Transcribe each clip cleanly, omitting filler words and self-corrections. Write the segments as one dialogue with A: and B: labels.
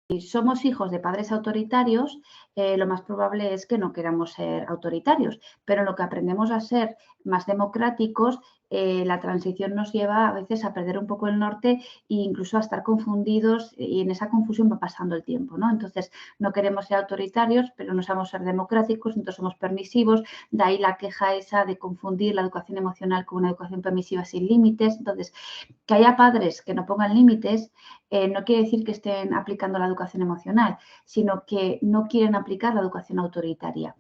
A: si somos hijos de padres autoritarios, lo más probable es que no queramos ser autoritarios, pero en lo que aprendemos a ser más democráticos, la transición nos lleva a veces a perder un poco el norte e incluso a estar confundidos, y en esa confusión va pasando el tiempo, ¿no? Entonces, no queremos ser autoritarios, pero no sabemos ser democráticos, entonces somos permisivos, de ahí la queja esa de confundir la educación emocional con una educación permisiva sin límites. Entonces, que haya padres que no pongan límites no quiere decir que estén aplicando la educación emocional, sino que no quieren aplicar la educación autoritaria.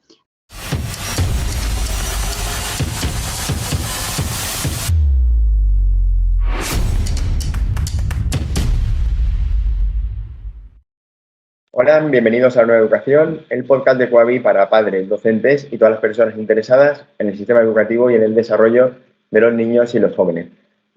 B: Hola, bienvenidos a Nueva Educación, el podcast de Coavi para padres, docentes y todas las personas interesadas en el sistema educativo y en el desarrollo de los niños y los jóvenes.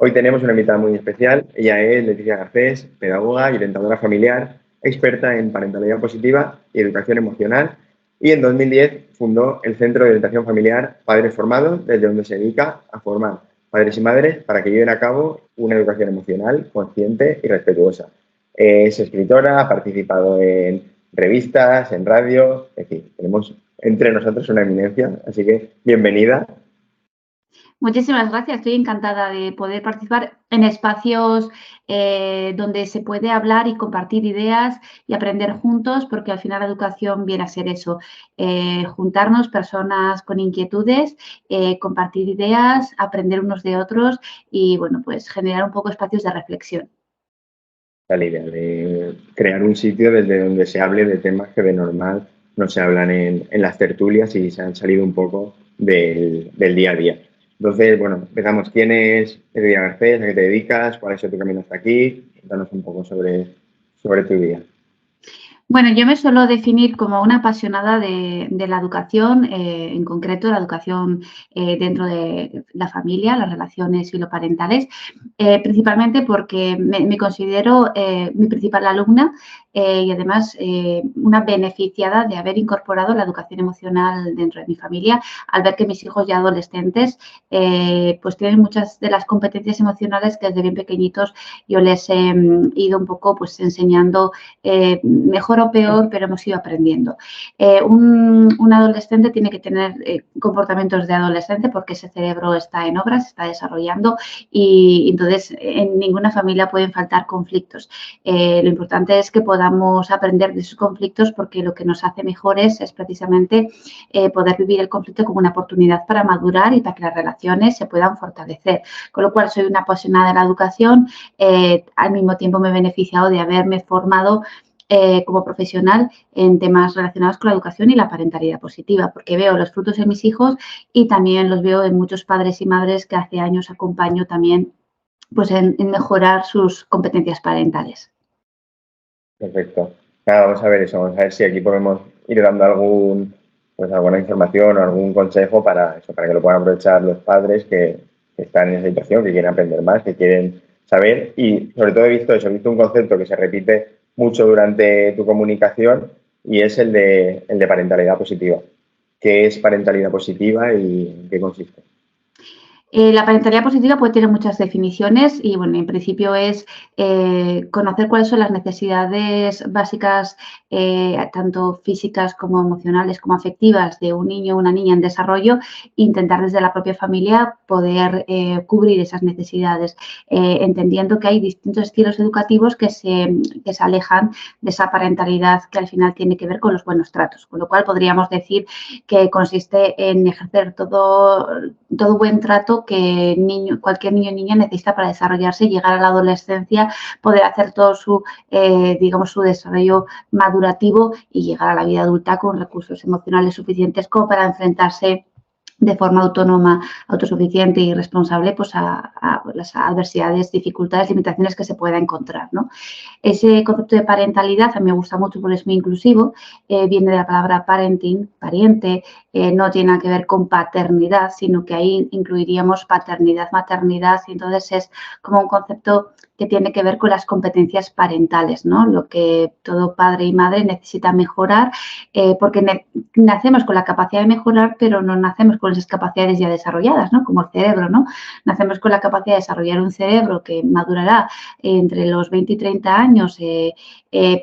B: Hoy tenemos una invitada muy especial. Ella es Leticia Garcés, pedagoga y orientadora familiar, experta en parentalidad positiva y educación emocional, y en 2010 fundó el Centro de Orientación Familiar Padres Formados, desde donde se dedica a formar padres y madres para que lleven a cabo una educación emocional consciente y respetuosa. Es escritora, ha participado en revistas, en radio, es decir, tenemos entre nosotros una eminencia, así que bienvenida.
A: Muchísimas gracias, estoy encantada de poder participar en espacios donde se puede hablar y compartir ideas y aprender juntos, porque al final la educación viene a ser eso, juntarnos personas con inquietudes, compartir ideas, aprender unos de otros y, bueno, pues generar un poco espacios de reflexión.
B: La idea de crear un sitio desde donde se hable de temas que de normal no se hablan en las tertulias y se han salido un poco del día a día. Entonces, bueno, empezamos. ¿Quién es Leticia Garcés? ¿A qué te dedicas? ¿Cuál ha sido tu camino hasta aquí? Cuéntanos un poco sobre tu vida.
A: Bueno, yo me suelo definir como una apasionada de la educación, en concreto la educación dentro de la familia, las relaciones filoparentales, principalmente porque me considero mi principal alumna y además una beneficiada de haber incorporado la educación emocional dentro de mi familia, al ver que mis hijos ya adolescentes pues tienen muchas de las competencias emocionales que desde bien pequeñitos yo les he ido un poco pues enseñando mejor o peor, pero hemos ido aprendiendo. Un adolescente tiene que tener comportamientos de adolescente porque ese cerebro está en obra, se está desarrollando y entonces en ninguna familia pueden faltar conflictos. Lo importante es que podamos aprender de esos conflictos porque lo que nos hace mejores es precisamente poder vivir el conflicto como una oportunidad para madurar y para que las relaciones se puedan fortalecer. Con lo cual soy una apasionada de la educación, al mismo tiempo me he beneficiado de haberme formado como profesional en temas relacionados con la educación y la parentalidad positiva, porque veo los frutos en mis hijos y también los veo en muchos padres y madres que hace años acompaño también pues en mejorar sus competencias parentales.
B: Perfecto. Nada, vamos a ver eso, vamos a ver si aquí podemos ir dando alguna información o algún consejo para eso, para que lo puedan aprovechar los padres que están en esa situación, que quieren aprender más, que quieren saber. Y sobre todo he visto un concepto que se repite mucho durante tu comunicación y es el de parentalidad positiva. ¿Qué es parentalidad positiva y en qué consiste?
A: La parentalidad positiva puede tener muchas definiciones y, bueno, en principio es conocer cuáles son las necesidades básicas, tanto físicas como emocionales como afectivas de un niño o una niña en desarrollo e intentar desde la propia familia poder cubrir esas necesidades, entendiendo que hay distintos estilos educativos que se alejan de esa parentalidad que al final tiene que ver con los buenos tratos, con lo cual podríamos decir que consiste en ejercer todo buen trato que cualquier niño o niña necesita para desarrollarse, llegar a la adolescencia, poder hacer todo su desarrollo madurativo y llegar a la vida adulta con recursos emocionales suficientes como para enfrentarse de forma autónoma, autosuficiente y responsable pues a las adversidades, dificultades, limitaciones que se pueda encontrar, ¿no? Ese concepto de parentalidad a mí me gusta mucho porque es muy inclusivo, viene de la palabra parenting, pariente, no tiene nada que ver con paternidad, sino que ahí incluiríamos paternidad, maternidad, y entonces es como un concepto que tiene que ver con las competencias parentales, ¿no? Lo que todo padre y madre necesita mejorar, porque nacemos con la capacidad de mejorar, pero no nacemos con esas capacidades ya desarrolladas, ¿no? Como el cerebro, ¿no? Nacemos con la capacidad de desarrollar un cerebro que madurará entre los 20 y 30 años,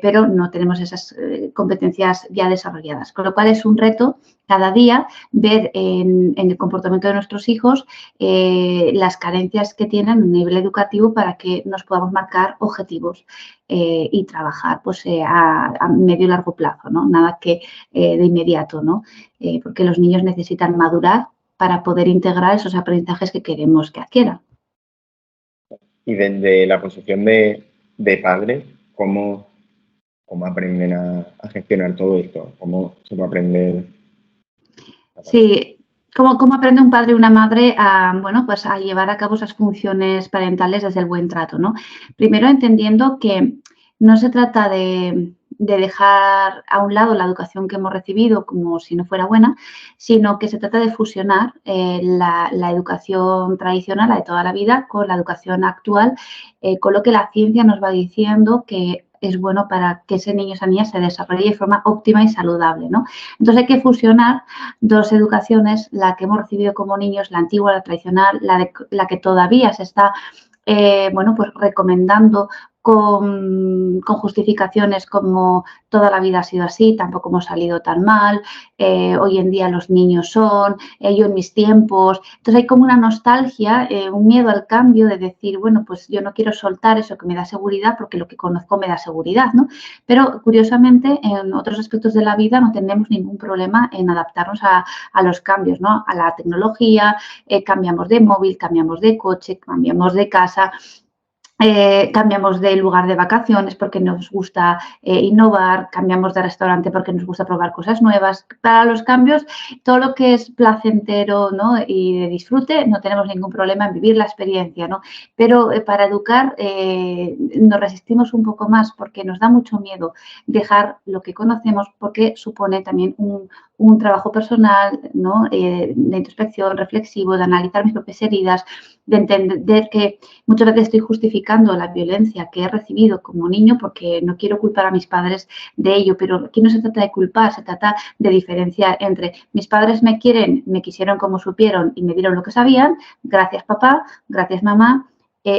A: pero no tenemos esas competencias ya desarrolladas. Con lo cual es un reto cada día ver en el comportamiento de nuestros hijos las carencias que tienen a nivel educativo para que nos podamos marcar objetivos y trabajar pues, a medio y largo plazo, ¿no? Nada que de inmediato, ¿no? Porque los niños necesitan madurar para poder integrar esos aprendizajes que queremos que adquieran.
B: Y desde la posición de padre, ¿cómo aprenden a gestionar todo esto? ¿Cómo se puede aprender?
A: Sí, ¿cómo aprende un padre y una madre a, bueno, pues a llevar a cabo esas funciones parentales desde el buen trato, ¿no? Primero entendiendo que no se trata de dejar a un lado la educación que hemos recibido como si no fuera buena, sino que se trata de fusionar la educación tradicional, la de toda la vida, con la educación actual, con lo que la ciencia nos va diciendo que es bueno para que ese niño o esa niña se desarrolle de forma óptima y saludable, ¿no? Entonces hay que fusionar dos educaciones, la que hemos recibido como niños, la antigua, la tradicional, la que todavía se está bueno, pues recomendando con justificaciones como toda la vida ha sido así, tampoco hemos salido tan mal, hoy en día los niños son, yo en mis tiempos. Entonces hay como una nostalgia, un miedo al cambio de decir, bueno, pues yo no quiero soltar eso que me da seguridad porque lo que conozco me da seguridad, ¿no? Pero curiosamente en otros aspectos de la vida no tenemos ningún problema en adaptarnos a los cambios, ¿no? A la tecnología, cambiamos de móvil, cambiamos de coche, cambiamos de casa. Cambiamos de lugar de vacaciones porque nos gusta innovar, cambiamos de restaurante porque nos gusta probar cosas nuevas. Para los cambios, todo lo que es placentero, ¿no? Y de disfrute, no tenemos ningún problema en vivir la experiencia, ¿no? Pero para educar nos resistimos un poco más porque nos da mucho miedo dejar lo que conocemos porque supone también un trabajo personal, ¿no? De introspección, reflexivo, de analizar mis propias heridas, de entender que muchas veces estoy justificando la violencia que he recibido como niño porque no quiero culpar a mis padres de ello, pero aquí no se trata de culpar, se trata de diferenciar entre mis padres me quieren, me quisieron como supieron y me dieron lo que sabían, gracias papá, gracias mamá.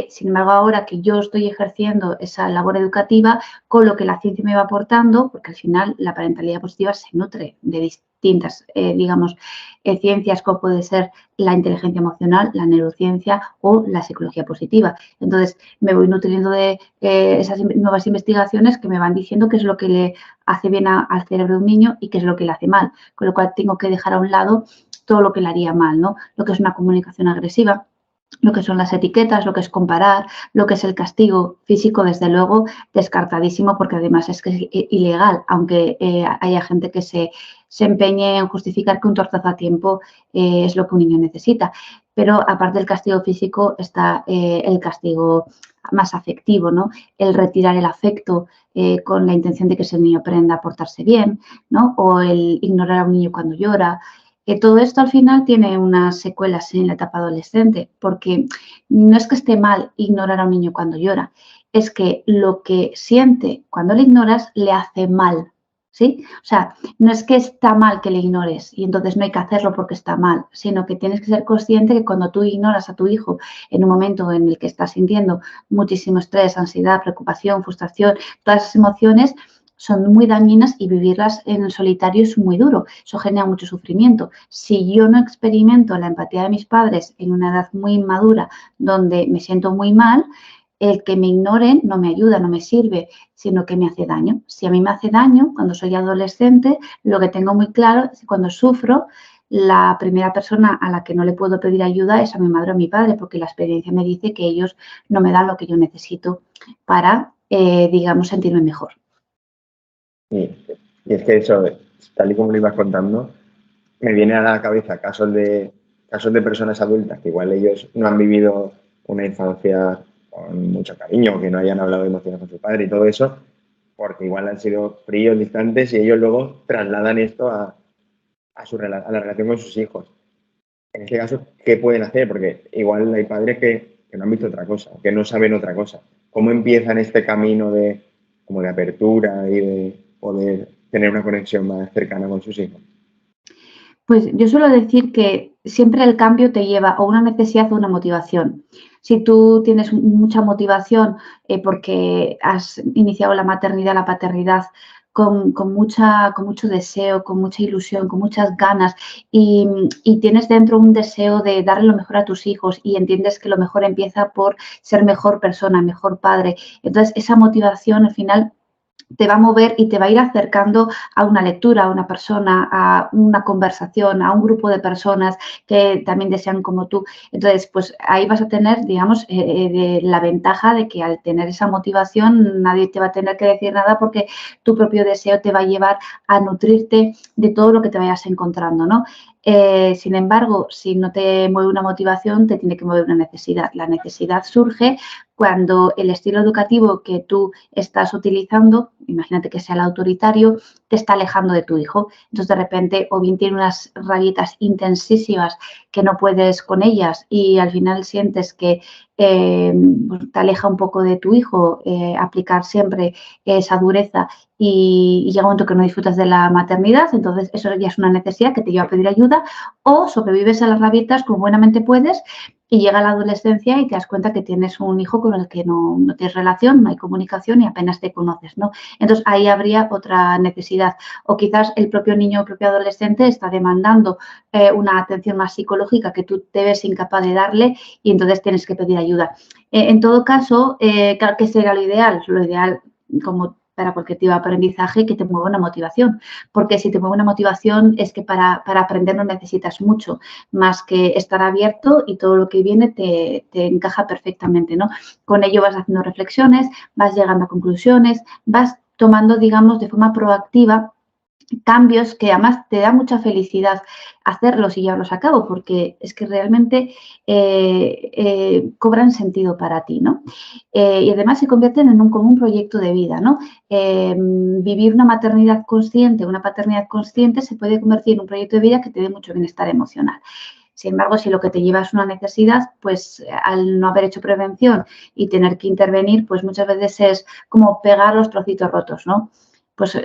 A: Sin embargo, ahora que yo estoy ejerciendo esa labor educativa con lo que la ciencia me va aportando, porque al final la parentalidad positiva se nutre de distintas, digamos, ciencias como puede ser la inteligencia emocional, la neurociencia o la psicología positiva. Entonces, me voy nutriendo de esas nuevas investigaciones que me van diciendo qué es lo que le hace bien al cerebro de un niño y qué es lo que le hace mal. Con lo cual, tengo que dejar a un lado todo lo que le haría mal, ¿no? Lo que es una comunicación agresiva, lo que son las etiquetas, lo que es comparar, lo que es el castigo físico, desde luego, descartadísimo, porque además es que es ilegal, aunque haya gente que se empeñe en justificar que un tortazo a tiempo es lo que un niño necesita. Pero aparte del castigo físico está el castigo más afectivo, ¿no? El retirar el afecto con la intención de que ese niño aprenda a portarse bien, ¿no? O el ignorar a un niño cuando llora. Todo esto al final tiene unas secuelas en la etapa adolescente, porque no es que esté mal ignorar a un niño cuando llora, es que lo que siente cuando le ignoras le hace mal, ¿sí? O sea, no es que está mal que le ignores y entonces no hay que hacerlo porque está mal, sino que tienes que ser consciente que cuando tú ignoras a tu hijo en un momento en el que está sintiendo muchísimo estrés, ansiedad, preocupación, frustración, todas esas emociones, son muy dañinas y vivirlas en solitario es muy duro. Eso genera mucho sufrimiento. Si yo no experimento la empatía de mis padres en una edad muy inmadura, donde me siento muy mal, el que me ignoren no me ayuda, no me sirve, sino que me hace daño. Si a mí me hace daño cuando soy adolescente, lo que tengo muy claro es que cuando sufro, la primera persona a la que no le puedo pedir ayuda es a mi madre o a mi padre, porque la experiencia me dice que ellos no me dan lo que yo necesito para, digamos, sentirme mejor.
B: Y es que eso, tal y como lo ibas contando, me viene a la cabeza casos de personas adultas que igual ellos no han vivido una infancia con mucho cariño, que no hayan hablado de emociones con su padre y todo eso, porque igual han sido fríos, distantes y ellos luego trasladan esto a la relación con sus hijos. En este caso, ¿qué pueden hacer? Porque igual hay padres que no han visto otra cosa, que no saben otra cosa. ¿Cómo empiezan este camino como de apertura y de poder tener una conexión más cercana con sus hijos?
A: Pues yo suelo decir que siempre el cambio te lleva a una necesidad o una motivación. Si tú tienes mucha motivación porque has iniciado la maternidad, la paternidad con mucho deseo, con mucha ilusión, con muchas ganas y tienes dentro un deseo de darle lo mejor a tus hijos y entiendes que lo mejor empieza por ser mejor persona, mejor padre. Entonces esa motivación al final te va a mover y te va a ir acercando a una lectura, a una persona, a una conversación, a un grupo de personas que también desean como tú. Entonces, pues ahí vas a tener, digamos, la ventaja de que al tener esa motivación nadie te va a tener que decir nada porque tu propio deseo te va a llevar a nutrirte de todo lo que te vayas encontrando, ¿no? Sin embargo, si no te mueve una motivación, te tiene que mover una necesidad. La necesidad surge cuando el estilo educativo que tú estás utilizando, imagínate que sea el autoritario, te está alejando de tu hijo. Entonces, de repente, o bien tiene unas rabitas intensísimas que no puedes con ellas y al final sientes que pues te aleja un poco de tu hijo, aplicar siempre esa dureza y llega un momento que no disfrutas de la maternidad, entonces eso ya es una necesidad que te lleva a pedir ayuda o sobrevives a las rabietas como buenamente puedes y llega la adolescencia y te das cuenta que tienes un hijo con el que no tienes relación, no hay comunicación y apenas te conoces, ¿no? Entonces ahí habría otra necesidad. O quizás el propio niño o el propio adolescente está demandando una atención más psicológica que tú te ves incapaz de darle y entonces tienes que pedir ayuda. En todo caso, claro que será lo ideal. Lo ideal, como para cualquier tipo de aprendizaje, que te mueva una motivación. Porque si te mueve una motivación es que para aprender no necesitas mucho más que estar abierto y todo lo que viene te encaja perfectamente, ¿no? Con ello vas haciendo reflexiones, vas llegando a conclusiones, vas tomando, digamos, de forma proactiva cambios que además te da mucha felicidad hacerlos y llevarlos a cabo porque es que realmente cobran sentido para ti, ¿no? Y además se convierten en como un proyecto de vida, ¿no? Vivir una maternidad consciente, una paternidad consciente se puede convertir en un proyecto de vida que te dé mucho bienestar emocional. Sin embargo, si lo que te lleva es una necesidad, pues al no haber hecho prevención y tener que intervenir, pues muchas veces es como pegar los trocitos rotos, ¿no? Pues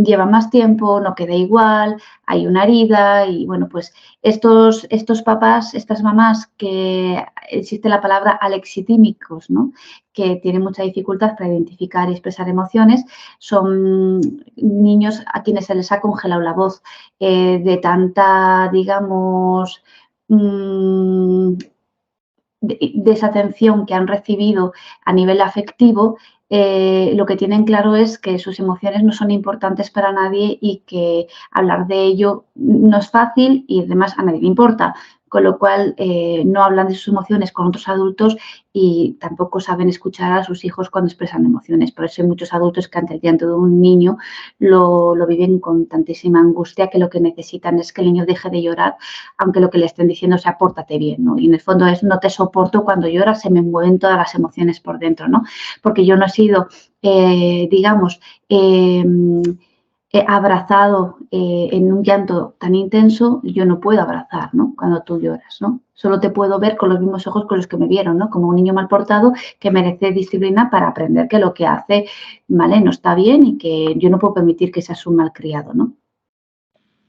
A: lleva más tiempo, no queda igual, hay una herida y bueno, pues estos papás, estas mamás que existe la palabra alexitímicos, ¿no? Que tienen mucha dificultad para identificar y expresar emociones, son niños a quienes se les ha congelado la voz de tanta, digamos, desatención que han recibido a nivel afectivo, lo que tienen claro es que sus emociones no son importantes para nadie y que hablar de ello no es fácil y además a nadie le importa. Con lo cual no hablan de sus emociones con otros adultos y tampoco saben escuchar a sus hijos cuando expresan emociones. Por eso hay muchos adultos que ante el llanto de un niño lo viven con tantísima angustia que lo que necesitan es que el niño deje de llorar, aunque lo que le estén diciendo sea pórtate bien, ¿no? Y en el fondo es no te soporto cuando lloras, se me mueven todas las emociones por dentro, ¿no? Porque yo no he sido, digamos, abrazado en un llanto tan intenso, yo no puedo abrazar, ¿no? Cuando tú lloras, ¿no? Solo te puedo ver con los mismos ojos con los que me vieron, ¿no? Como un niño mal portado que merece disciplina para aprender que lo que hace, ¿vale? No está bien y que yo no puedo permitir que seas un malcriado, ¿no?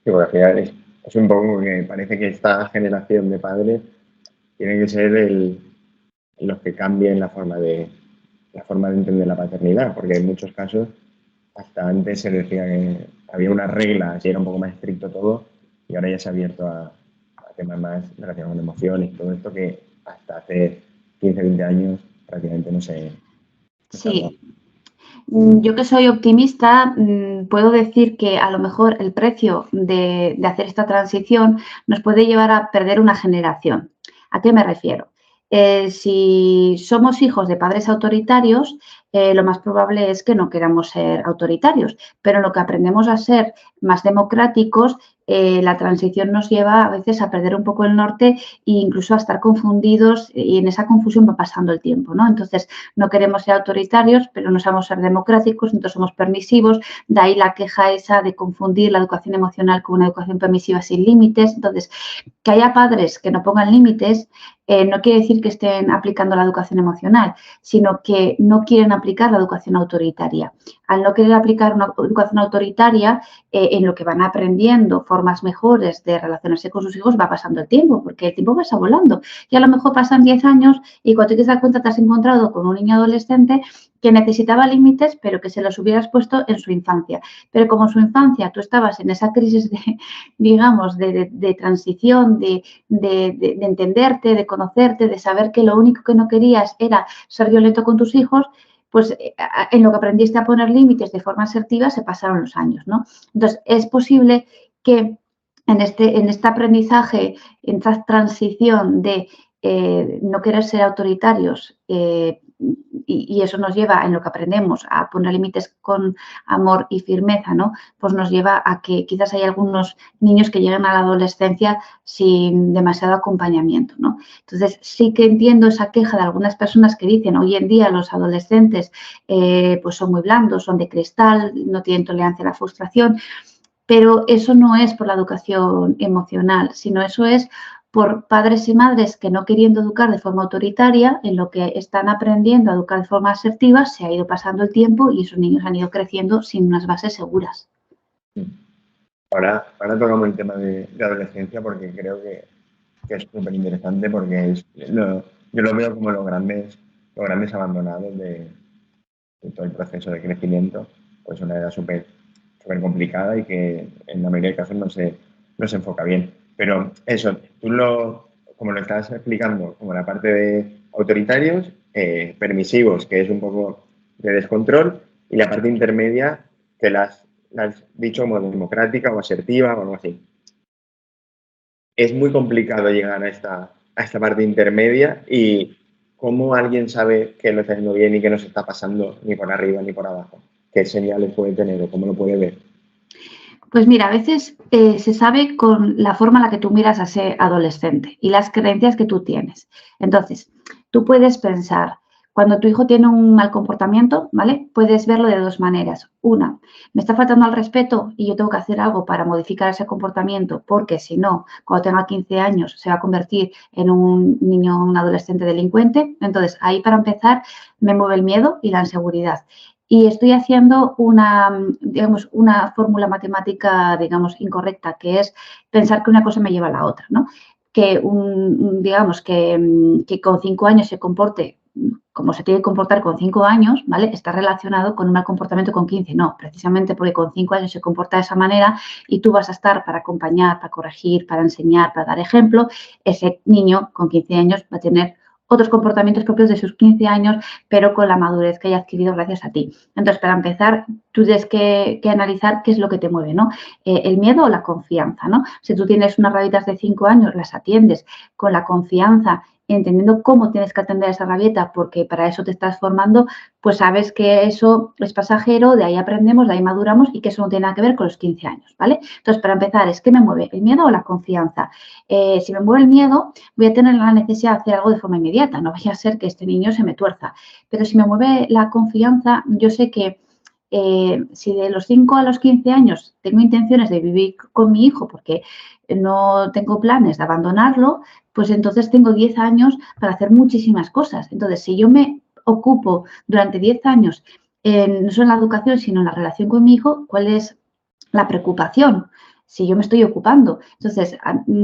B: Sí, porque al final es un poco que parece que esta generación de padres tiene que ser los que cambien la forma de entender la paternidad, porque en muchos casos hasta antes se decía que había unas reglas y era un poco más estricto todo, y ahora ya se ha abierto a temas más relacionados con emociones y todo esto que hasta hace 15, 20 años prácticamente no se hablaba.
A: Sí, yo que soy optimista, puedo decir que a lo mejor el precio de hacer esta transición nos puede llevar a perder una generación. ¿A qué me refiero? Si somos hijos de padres autoritarios, lo más probable es que no queramos ser autoritarios, pero en lo que aprendemos a ser más democráticos, la transición nos lleva a veces a perder un poco el norte e incluso a estar confundidos y en esa confusión va pasando el tiempo, ¿no? Entonces, no queremos ser autoritarios, pero no sabemos ser democráticos, entonces somos permisivos, de ahí la queja esa de confundir la educación emocional con una educación permisiva sin límites. Entonces, que haya padres que no pongan límites no quiere decir que estén aplicando la educación emocional, sino que no quieren aplicar la educación autoritaria. Al no querer aplicar una educación autoritaria, en lo que van aprendiendo formas mejores de relacionarse con sus hijos, va pasando el tiempo, porque el tiempo pasa volando. Y a lo mejor pasan 10 años y cuando te das cuenta te has encontrado con un niño adolescente que necesitaba límites, pero que se los hubieras puesto en su infancia. Pero como en su infancia tú estabas en esa crisis digamos, de transición, de entenderte, de conocerte, de saber que lo único que no querías era ser violento con tus hijos, pues en lo que aprendiste a poner límites de forma asertiva se pasaron los años, ¿no? Entonces, es posible que en este aprendizaje, en esta transición de no querer ser autoritarios, y eso nos lleva, en lo que aprendemos, a poner límites con amor y firmeza, ¿no? Pues nos lleva a que quizás hay algunos niños que llegan a la adolescencia sin demasiado acompañamiento, ¿no? Entonces, sí que entiendo esa queja de algunas personas que dicen, hoy en día los adolescentes pues son muy blandos, son de cristal, no tienen tolerancia a la frustración, pero eso no es por la educación emocional, sino eso es por padres y madres que no queriendo educar de forma autoritaria, en lo que están aprendiendo a educar de forma asertiva, se ha ido pasando el tiempo y esos niños han ido creciendo sin unas bases seguras.
B: Ahora tocamos el tema de adolescencia porque creo que es súper interesante porque yo lo veo como los grandes abandonados de todo el proceso de crecimiento, pues una edad súper complicada y que en la mayoría de casos no se enfoca bien. Pero eso, como lo estás explicando, como la parte de autoritarios, permisivos, que es un poco de descontrol, y la parte intermedia, que la has dicho como democrática o asertiva o algo así. Es muy complicado llegar a esta parte intermedia y cómo alguien sabe que lo está haciendo bien y que no se está pasando ni por arriba ni por abajo. ¿Qué señales puede tener o cómo lo puede ver?
A: Pues mira, a veces se sabe con la forma en la que tú miras a ese adolescente y las creencias que tú tienes. Entonces, tú puedes pensar, cuando tu hijo tiene un mal comportamiento, ¿vale? Puedes verlo de dos maneras. Una, me está faltando al respeto y yo tengo que hacer algo para modificar ese comportamiento, porque si no, cuando tenga 15 años se va a convertir en un niño, un adolescente delincuente. Entonces, ahí para empezar, me mueve el miedo y la inseguridad. Y estoy haciendo digamos, una fórmula matemática, digamos, incorrecta, que es pensar que una cosa me lleva a la otra, ¿no? Que digamos, que con 5 años se comporte como se tiene que comportar con 5 años, ¿vale? Está relacionado con un mal comportamiento con 15. No, precisamente porque con 5 años se comporta de esa manera y tú vas a estar para acompañar, para corregir, para enseñar, para dar ejemplo, ese niño con 15 años va a tener otros comportamientos propios de sus 15 años, pero con la madurez que haya adquirido gracias a ti. Entonces, para empezar, tú tienes que analizar qué es lo que te mueve, ¿no? El miedo o la confianza, ¿no? Si tú tienes unas rabitas de 5 años, las atiendes con la confianza, entendiendo cómo tienes que atender a esa rabieta, porque para eso te estás formando, pues sabes que eso es pasajero, de ahí aprendemos, de ahí maduramos y que eso no tiene nada que ver con los 15 años, ¿vale? Entonces, para empezar, ¿qué me mueve? ¿El miedo o la confianza? Si me mueve el miedo, voy a tener la necesidad de hacer algo de forma inmediata, no vaya a ser que este niño se me tuerza. Pero si me mueve la confianza, yo sé que si de los 5 a los 15 años tengo intenciones de vivir con mi hijo porque no tengo planes de abandonarlo, pues entonces tengo 10 años para hacer muchísimas cosas. Entonces, si yo me ocupo durante 10 años, no solo en la educación, sino en la relación con mi hijo, ¿cuál es la preocupación? Si yo me estoy ocupando. Entonces,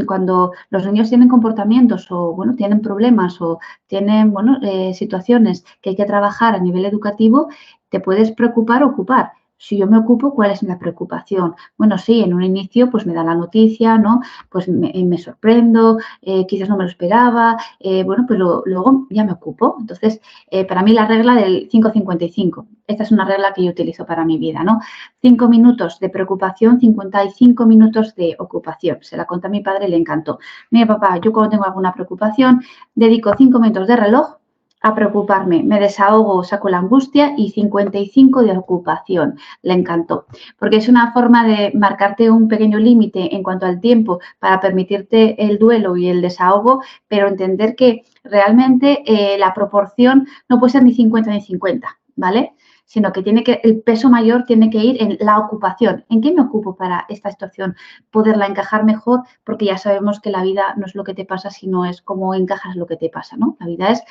A: cuando los niños tienen comportamientos o, bueno, tienen problemas o tienen, bueno, situaciones que hay que trabajar a nivel educativo, te puedes preocupar o ocupar. Si yo me ocupo, ¿cuál es la preocupación? Bueno, sí, en un inicio pues me da la noticia, ¿no? Pues me sorprendo, quizás no me lo esperaba, bueno, pues luego ya me ocupo. Entonces, para mí la regla del 5-55, esta es una regla que yo utilizo para mi vida, ¿no? 5 minutos de preocupación, 55 minutos de ocupación. Se la conté a mi padre y le encantó. Mira, papá, yo cuando tengo alguna preocupación, dedico 5 minutos de reloj a preocuparme, me desahogo, saco la angustia y 55 de ocupación. Le encantó, porque es una forma de marcarte un pequeño límite en cuanto al tiempo para permitirte el duelo y el desahogo, pero entender que realmente la proporción no puede ser ni 50 ni 50, ¿vale? Sino que el peso mayor tiene que ir en la ocupación. ¿En qué me ocupo para esta situación? Poderla encajar mejor, porque ya sabemos que la vida no es lo que te pasa, sino es cómo encajas lo que te pasa, ¿no? La vida es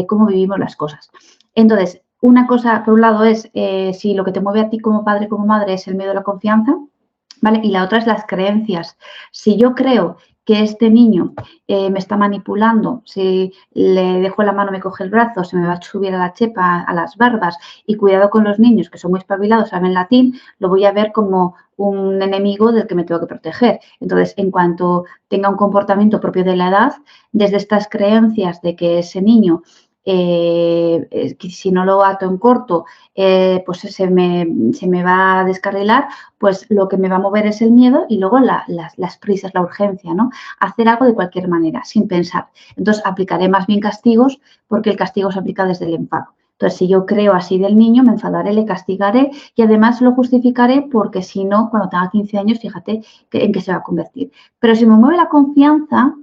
A: cómo vivimos las cosas. Entonces, una cosa, por un lado, es si lo que te mueve a ti como padre, como madre, es el miedo a la confianza, ¿vale? Y la otra es las creencias. Si yo creo que este niño me está manipulando, si le dejo la mano, me coge el brazo, se me va a subir a la chepa, a las barbas, y cuidado con los niños que son muy espabilados, saben latín, lo voy a ver como un enemigo del que me tengo que proteger. Entonces, en cuanto tenga un comportamiento propio de la edad, desde estas creencias de que ese niño, que si no lo ato en corto, pues se me va a descarrilar, pues lo que me va a mover es el miedo y luego las prisas, la urgencia, ¿no? Hacer algo de cualquier manera, sin pensar. Entonces, aplicaré más bien castigos porque el castigo se aplica desde el enfado. Entonces, si yo creo así del niño, me enfadaré, le castigaré y además lo justificaré porque si no, cuando tenga 15 años, fíjate en qué se va a convertir. Pero si me mueve la confianza,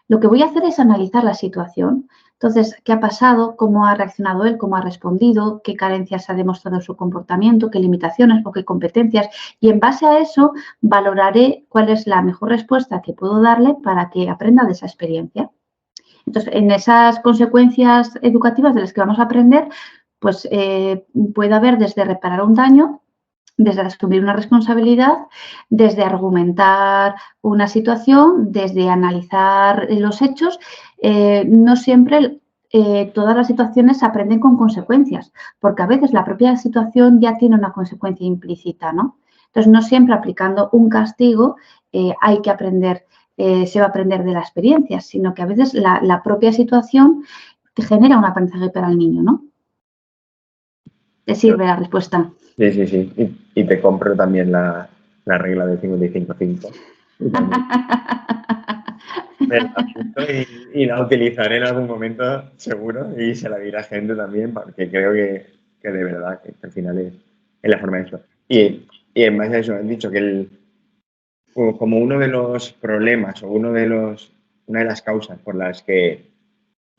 A: lo que voy a hacer es analizar la situación. Entonces, ¿qué ha pasado? ¿Cómo ha reaccionado él? ¿Cómo ha respondido? ¿Qué carencias ha demostrado en su comportamiento? ¿Qué limitaciones o qué competencias? Y en base a eso valoraré cuál es la mejor respuesta que puedo darle para que aprenda de esa experiencia. Entonces, en esas consecuencias educativas de las que vamos a aprender, pues puede haber desde reparar un daño, desde asumir una responsabilidad, desde argumentar una situación, desde analizar los hechos. No siempre todas las situaciones se aprenden con consecuencias, porque a veces la propia situación ya tiene una consecuencia implícita, ¿no? Entonces, no siempre aplicando un castigo hay que aprender, se va a aprender de la experiencia, sino que a veces la propia situación te genera un aprendizaje para el niño, ¿no? ¿Te sirve la respuesta?
B: Sí, sí, sí. Y te compro también la regla del 55-5. Me la apunto y la utilizaré en algún momento, seguro, y se la dirá a gente también, porque creo que de verdad que al final es la forma de esto. Y en base a eso, han dicho que como uno de los problemas o una de las causas por las que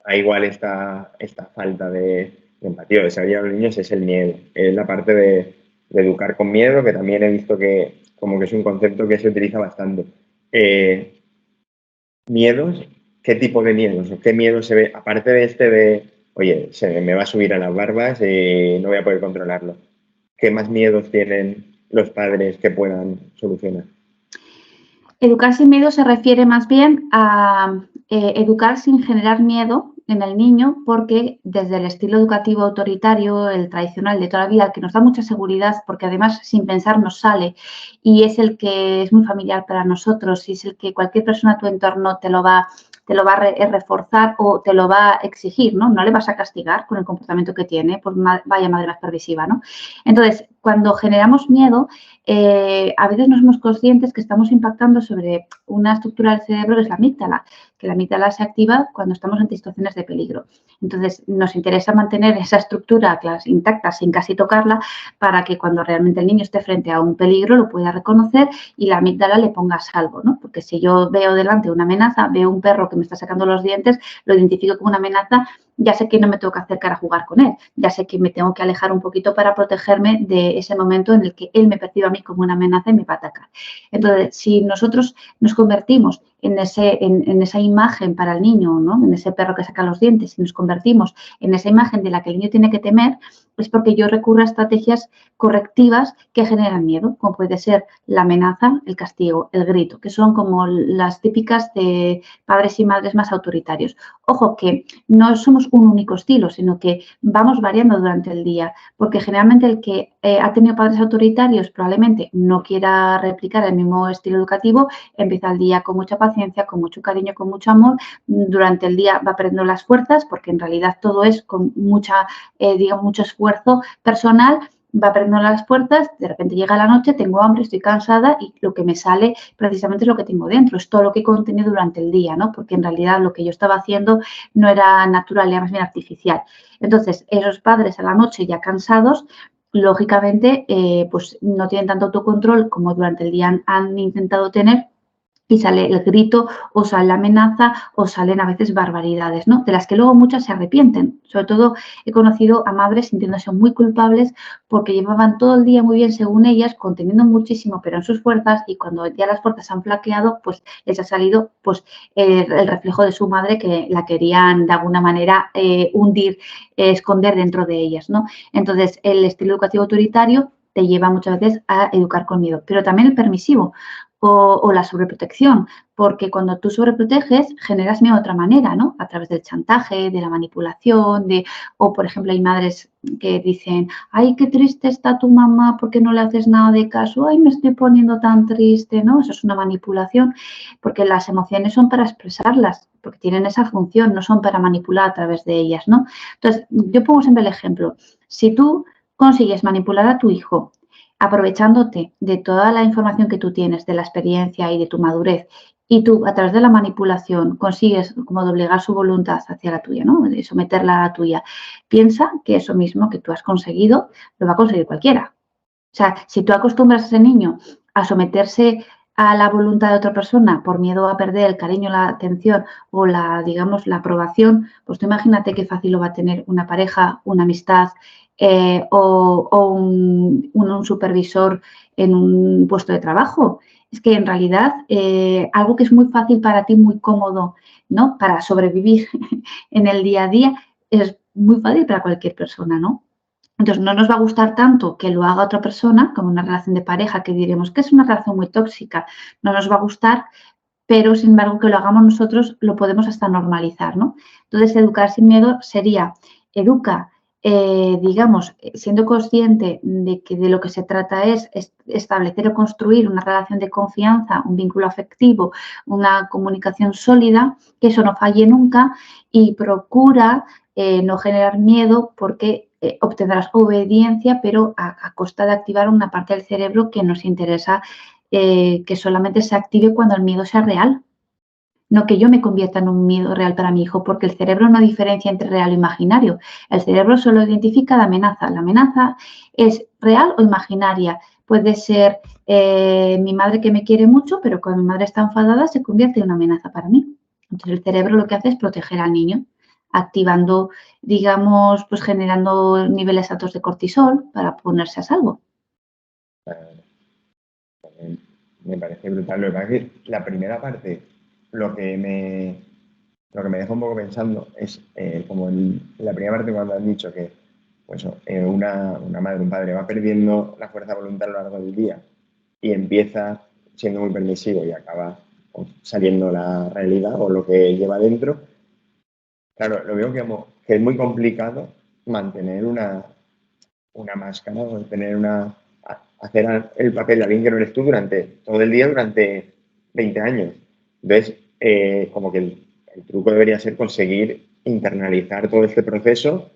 B: hay igual esta falta de empatía o de saber a los niños es el miedo. Es la parte de educar con miedo, que también he visto que como que es un concepto que se utiliza bastante. ¿Miedos? ¿Qué tipo de miedos? ¿O qué miedo se ve? Aparte de oye, se me va a subir a las barbas y no voy a poder controlarlo. ¿Qué más miedos tienen los padres que puedan solucionar?
A: Educar sin miedo se refiere más bien a educar sin generar miedo en el niño, porque desde el estilo educativo autoritario, el tradicional de toda la vida, que nos da mucha seguridad, porque además sin pensar nos sale y es el que es muy familiar para nosotros y es el que cualquier persona a tu entorno te lo va a reforzar o te lo va a exigir, ¿no? No le vas a castigar con el comportamiento que tiene, pues vaya madre más permisiva, ¿no? Entonces, cuando generamos miedo, a veces no somos conscientes que estamos impactando sobre una estructura del cerebro que es la amígdala, que la amígdala se activa cuando estamos ante situaciones de peligro. Entonces, nos interesa mantener esa estructura intacta sin casi tocarla para que cuando realmente el niño esté frente a un peligro lo pueda reconocer y la amígdala le ponga a salvo, ¿no? Porque si yo veo delante una amenaza, veo un perro que me está sacando los dientes, lo identifico como una amenaza, ya sé que no me tengo que acercar a jugar con él, ya sé que me tengo que alejar un poquito para protegerme de ese momento en el que él me percibe a mí como una amenaza y me va a atacar. Entonces, si nosotros nos convertimos en esa imagen para el niño, ¿no? En ese perro que saca los dientes, si nos convertimos en esa imagen de la que el niño tiene que temer, es porque yo recurro a estrategias correctivas que generan miedo, como puede ser la amenaza, el castigo, el grito, que son como las típicas de padres y madres más autoritarios. Ojo, que no somos un único estilo, sino que vamos variando durante el día, porque generalmente el que ha tenido padres autoritarios probablemente no quiera replicar el mismo estilo educativo, empieza el día con mucha paciencia, con mucho cariño, con mucho amor, durante el día va perdiendo las fuerzas, porque en realidad todo es con mucho esfuerzo personal, va abriendo las puertas, de repente llega la noche, tengo hambre, estoy cansada y lo que me sale precisamente es lo que tengo dentro, es todo lo que he contenido durante el día, ¿no? Porque en realidad lo que yo estaba haciendo no era natural, era más bien artificial. Entonces, esos padres a la noche ya cansados, lógicamente, pues no tienen tanto autocontrol como durante el día han intentado tener, y sale el grito o sale la amenaza o salen a veces barbaridades, ¿no? De las que luego muchas se arrepienten. Sobre todo he conocido a madres sintiéndose muy culpables porque llevaban todo el día muy bien según ellas, conteniendo muchísimo pero en sus fuerzas, y cuando ya las fuerzas han flaqueado, pues les ha salido pues el reflejo de su madre, que la querían de alguna manera hundir, esconder dentro de ellas, ¿no? Entonces el estilo educativo autoritario te lleva muchas veces a educar con miedo, pero también el permisivo o la sobreprotección, porque cuando tú sobreproteges generas miedo de otra manera, ¿no? A través del chantaje, de la manipulación, o por ejemplo hay madres que dicen, ay, qué triste está tu mamá porque no le haces nada de caso, ay, me estoy poniendo tan triste, ¿no? Eso es una manipulación, porque las emociones son para expresarlas, porque tienen esa función, no son para manipular a través de ellas, ¿no? Entonces, yo pongo siempre el ejemplo, si tú consigues manipular a tu hijo aprovechándote de toda la información que tú tienes, de la experiencia y de tu madurez, y tú a través de la manipulación consigues como doblegar su voluntad hacia la tuya, ¿no? De someterla a la tuya, piensa que eso mismo que tú has conseguido lo va a conseguir cualquiera. O sea, si tú acostumbras a ese niño a someterse a la voluntad de otra persona por miedo a perder el cariño, la atención o la, digamos, la aprobación, pues tú imagínate qué fácil lo va a tener una pareja, una amistad, o un supervisor en un puesto de trabajo. Es que en realidad algo que es muy fácil para ti, muy cómodo, ¿no? Para sobrevivir en el día a día, es muy fácil para cualquier persona, ¿no? Entonces, no nos va a gustar tanto que lo haga otra persona, como una relación de pareja, que diremos que es una relación muy tóxica, no nos va a gustar, pero sin embargo que lo hagamos nosotros lo podemos hasta normalizar, ¿no? Entonces, educar sin miedo sería, educa, digamos, siendo consciente de que de lo que se trata es establecer o construir una relación de confianza, un vínculo afectivo, una comunicación sólida, que eso no falle nunca, y procura no generar miedo porque obtendrás obediencia, pero a costa de activar una parte del cerebro que nos interesa que solamente se active cuando el miedo sea real. No que yo me convierta en un miedo real para mi hijo, porque el cerebro no diferencia entre real o imaginario. El cerebro solo identifica la amenaza. La amenaza es real o imaginaria. Puede ser mi madre que me quiere mucho, pero cuando mi madre está enfadada se convierte en una amenaza para mí. Entonces el cerebro lo que hace es proteger al niño, activando, digamos, pues generando niveles altos de cortisol para ponerse a salvo.
B: Me parece brutal. Lo que pasa es que la primera parte, lo que me deja un poco pensando es, como en la primera parte cuando has dicho que pues, una madre, un padre va perdiendo la fuerza de voluntad a lo largo del día y empieza siendo muy permisivo y acaba saliendo la realidad o lo que lleva dentro. Claro, lo veo que es muy complicado mantener una máscara o hacer el papel de alguien que no eres tú durante todo el día, durante 20 años. Entonces, como que el truco debería ser conseguir internalizar todo este proceso,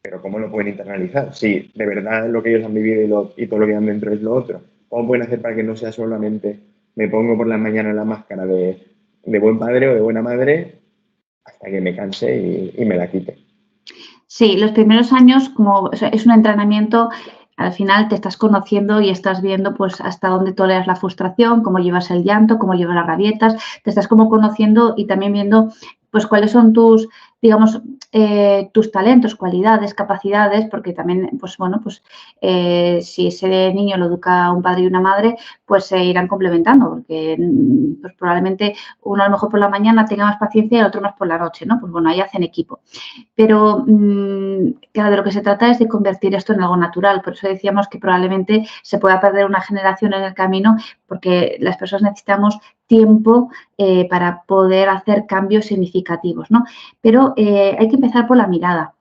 B: pero ¿cómo lo pueden internalizar? Si de verdad lo que ellos han vivido y todo lo que han dentro es lo otro, ¿cómo pueden hacer para que no sea solamente me pongo por la mañana la máscara de buen padre o de buena madre hasta que me canse y me la quite?
A: Sí, los primeros años, como o sea, es un entrenamiento, al final te estás conociendo y estás viendo pues hasta dónde toleras la frustración, cómo llevas el llanto, cómo llevas las rabietas, te estás como conociendo y también viendo pues cuáles son tus, digamos, tus talentos, cualidades, capacidades, porque también, pues bueno, pues si ese niño lo educa un padre y una madre, pues se irán complementando, porque pues probablemente uno a lo mejor por la mañana tenga más paciencia y el otro más por la noche, ¿no? Pues bueno, ahí hacen equipo. Pero, claro, de lo que se trata es de convertir esto en algo natural. Por eso decíamos que probablemente se pueda perder una generación en el camino, porque las personas necesitamos tiempo para poder hacer cambios significativos, ¿no? Pero hay que empezar por la mirada,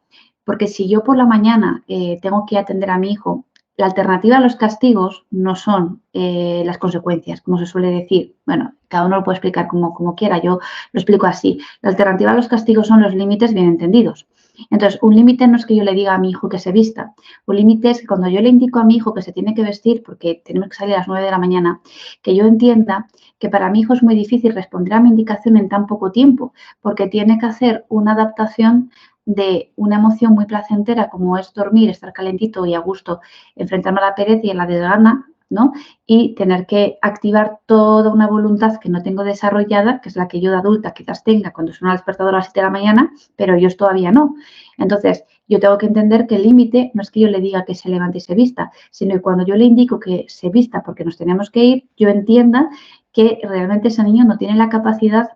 A: porque si yo por la mañana tengo que atender a mi hijo, la alternativa a los castigos no son las consecuencias, como se suele decir. Bueno, cada uno lo puede explicar como quiera, yo lo explico así. La alternativa a los castigos son los límites bien entendidos. Entonces, un límite no es que yo le diga a mi hijo que se vista. Un límite es que cuando yo le indico a mi hijo que se tiene que vestir porque tenemos que salir a las 9 de la mañana, que yo entienda que para mi hijo es muy difícil responder a mi indicación en tan poco tiempo, porque tiene que hacer una adaptación de una emoción muy placentera como es dormir, estar calentito y a gusto, enfrentarme a la pereza y a la desgana, ¿no? Y tener que activar toda una voluntad que no tengo desarrollada, que es la que yo de adulta quizás tenga cuando suena el despertador a las 7 de la mañana, pero ellos todavía no. Entonces, yo tengo que entender que el límite no es que yo le diga que se levante y se vista, sino que cuando yo le indico que se vista porque nos tenemos que ir, yo entienda que realmente ese niño no tiene la capacidad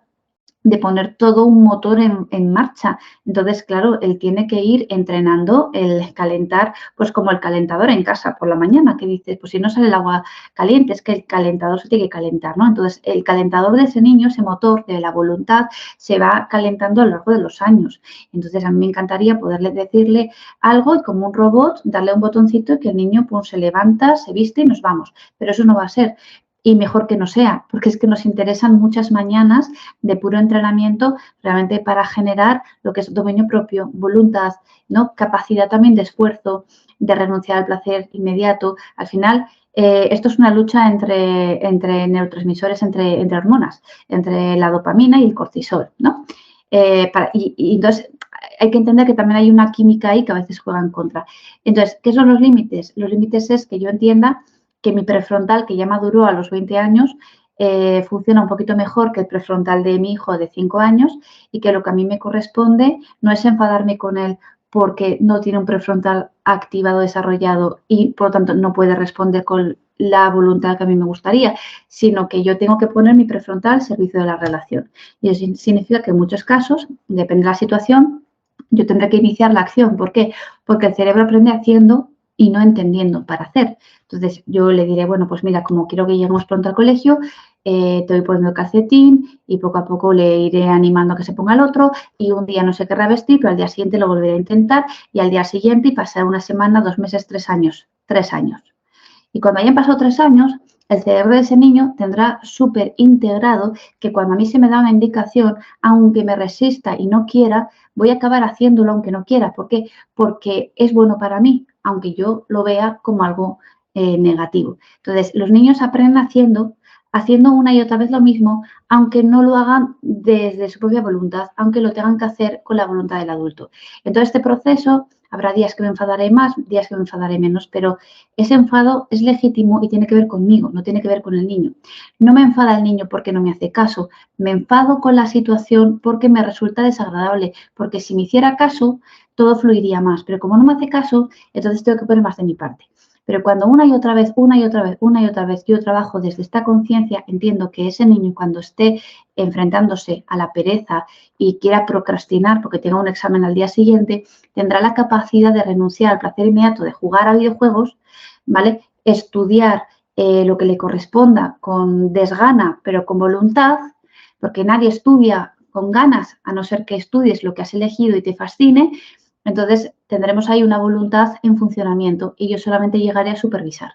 A: de poner todo un motor en marcha. Entonces, claro, él tiene que ir entrenando el calentar, pues como el calentador en casa por la mañana, que dices, pues si no sale el agua caliente, es que el calentador se tiene que calentar, ¿no? Entonces, el calentador de ese niño, ese motor de la voluntad, se va calentando a lo largo de los años. Entonces, a mí me encantaría poderle decirle algo y como un robot, darle un botoncito y que el niño pues, se levanta, se viste y nos vamos. Pero eso no va a ser. Y mejor que no sea, porque es que nos interesan muchas mañanas de puro entrenamiento realmente para generar lo que es dominio propio, voluntad, ¿no? Capacidad también de esfuerzo, de renunciar al placer inmediato. Al final, esto es una lucha entre neurotransmisores, entre hormonas, entre la dopamina y el cortisol, ¿no? Y entonces hay que entender que también hay una química ahí que a veces juega en contra. Entonces, ¿qué son los límites? Los límites es que yo entienda que mi prefrontal, que ya maduró a los 20 años, funciona un poquito mejor que el prefrontal de mi hijo de 5 años y que lo que a mí me corresponde no es enfadarme con él porque no tiene un prefrontal activado, desarrollado y por lo tanto no puede responder con la voluntad que a mí me gustaría, sino que yo tengo que poner mi prefrontal al servicio de la relación. Y eso significa que en muchos casos, depende de la situación, yo tendré que iniciar la acción. ¿Por qué? Porque el cerebro aprende haciendo y no entendiendo para hacer. Entonces yo le diré, bueno, pues mira, como quiero que lleguemos pronto al colegio, te voy poniendo el calcetín y poco a poco le iré animando a que se ponga el otro y un día no se querrá vestir, pero al día siguiente lo volveré a intentar y al día siguiente y pasar una semana, 2 meses, 3 años, 3 años. Y cuando hayan pasado 3 años, el cerebro de ese niño tendrá súper integrado que cuando a mí se me da una indicación, aunque me resista y no quiera, voy a acabar haciéndolo aunque no quiera. ¿Por qué? Porque es bueno para mí, aunque yo lo vea como algo negativo. Entonces, los niños aprenden haciendo una y otra vez lo mismo, aunque no lo hagan desde su propia voluntad, aunque lo tengan que hacer con la voluntad del adulto. Entonces, este proceso, habrá días que me enfadaré más, días que me enfadaré menos, pero ese enfado es legítimo y tiene que ver conmigo, no tiene que ver con el niño. No me enfada el niño porque no me hace caso, me enfado con la situación porque me resulta desagradable, porque si me hiciera caso, todo fluiría más, pero como no me hace caso, entonces tengo que poner más de mi parte. Pero cuando una y otra vez, una y otra vez, una y otra vez yo trabajo desde esta conciencia, entiendo que ese niño cuando esté enfrentándose a la pereza y quiera procrastinar porque tenga un examen al día siguiente, tendrá la capacidad de renunciar al placer inmediato de jugar a videojuegos, ¿vale? Estudiar lo que le corresponda con desgana, pero con voluntad, porque nadie estudia con ganas, a no ser que estudies lo que has elegido y te fascine, entonces tendremos ahí una voluntad en funcionamiento y yo solamente llegaré a supervisar.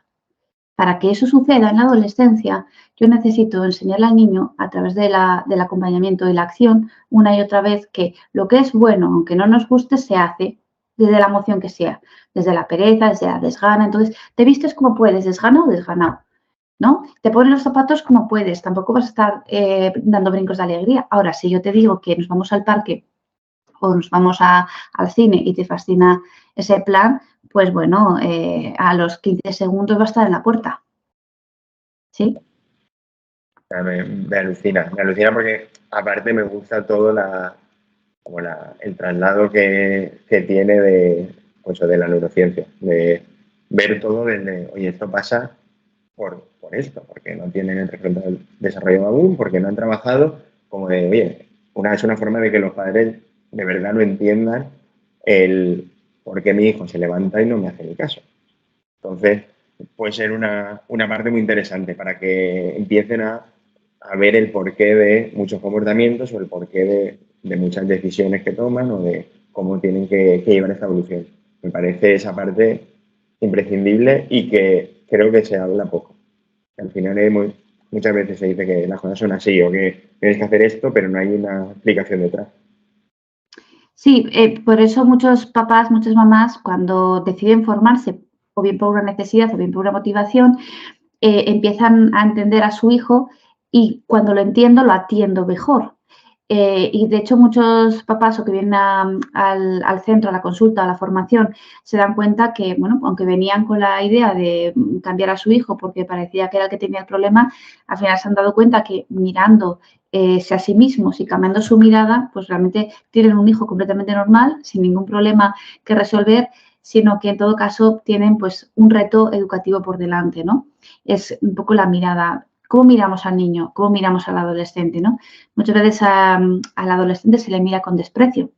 A: Para que eso suceda en la adolescencia, yo necesito enseñarle al niño a través del acompañamiento y la acción una y otra vez que lo que es bueno, aunque no nos guste, se hace desde la emoción que sea, desde la pereza, desde la desgana. Entonces, te vistes como puedes, desgana o desganado, ¿no? Te pones los zapatos como puedes, tampoco vas a estar dando brincos de alegría. Ahora, si yo te digo que nos vamos al parque o nos vamos al cine y te fascina ese plan, pues bueno, a los 15 segundos va a estar en la puerta. ¿Sí?
B: Me alucina porque aparte me gusta todo el traslado que tiene de la neurociencia, de ver todo desde, oye, esto pasa por esto, porque no tienen el prefrontal desarrollado aún, porque no han trabajado, como de, oye, es una forma de que los padres de verdad no entiendan el por qué mi hijo se levanta y no me hace ni caso. Entonces, puede ser una parte muy interesante para que empiecen a ver el porqué de muchos comportamientos o el porqué de muchas decisiones que toman o de cómo tienen que llevar esta evolución. Me parece esa parte imprescindible y que creo que se habla poco. Al final muchas veces se dice que las cosas son así o que tienes que hacer esto, pero no hay una explicación detrás.
A: Sí, por eso muchos papás, muchas mamás, cuando deciden formarse, o bien por una necesidad o bien por una motivación, empiezan a entender a su hijo y cuando lo entiendo, lo atiendo mejor. Y de hecho muchos papás o que vienen al centro, a la consulta, a la formación, se dan cuenta que, bueno, aunque venían con la idea de cambiar a su hijo porque parecía que era el que tenía el problema, al final se han dado cuenta que mirando a sí mismos y cambiando su mirada, pues realmente tienen un hijo completamente normal, sin ningún problema que resolver, sino que en todo caso tienen pues un reto educativo por delante, ¿no? Es un poco la mirada, cómo miramos al niño, cómo miramos al adolescente, ¿no? Muchas veces al adolescente se le mira con desprecio,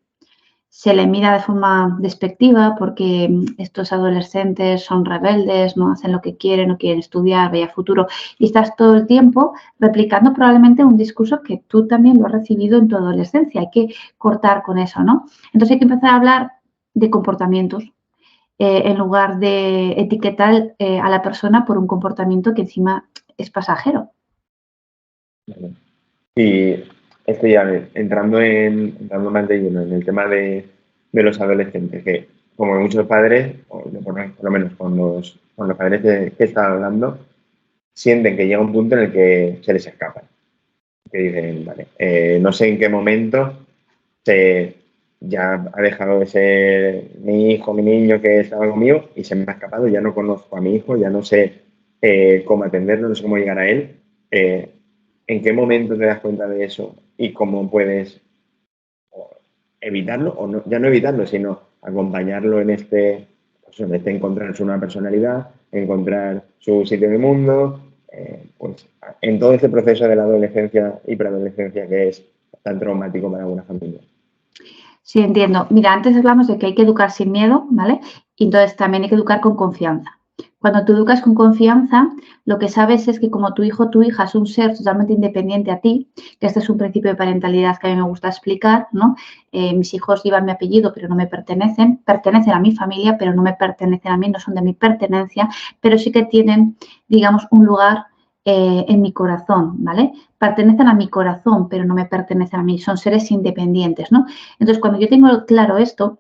A: se le mira de forma despectiva porque estos adolescentes son rebeldes, no hacen lo que quieren, no quieren estudiar, veía futuro, y estás todo el tiempo replicando probablemente un discurso que tú también lo has recibido en tu adolescencia. Hay que cortar con eso, ¿no? Entonces hay que empezar a hablar de comportamientos, en lugar de etiquetar a la persona por un comportamiento que encima es pasajero.
B: Vale. Y esto ya entrando más de lleno en el tema de los adolescentes, que como muchos padres, o por lo menos con los padres que están hablando, sienten que llega un punto en el que se les escapan. Que dicen, vale, no sé en qué momento ya ha dejado de ser mi hijo, mi niño que estaba conmigo y se me ha escapado, ya no conozco a mi hijo, ya no sé cómo atenderlo, no sé cómo llegar a él. ¿En qué momento te das cuenta de eso y cómo puedes evitarlo o no, ya no evitarlo, sino acompañarlo pues, en este encontrar su nueva personalidad, encontrar su sitio en el mundo, pues en todo este proceso de la adolescencia y preadolescencia que es tan traumático para algunas familias?
A: Sí, entiendo. Mira, antes hablamos de que hay que educar sin miedo, ¿vale? Y entonces también hay que educar con confianza. Cuando tú educas con confianza, lo que sabes es que como tu hijo o tu hija es un ser totalmente independiente a ti, que este es un principio de parentalidad que a mí me gusta explicar, ¿no? Mis hijos llevan mi apellido, pero no me pertenecen a mi familia, pero no me pertenecen a mí, no son de mi pertenencia, pero sí que tienen, digamos, un lugar en mi corazón, ¿vale? Pertenecen a mi corazón, pero no me pertenecen a mí, son seres independientes, ¿no? Entonces, cuando yo tengo claro esto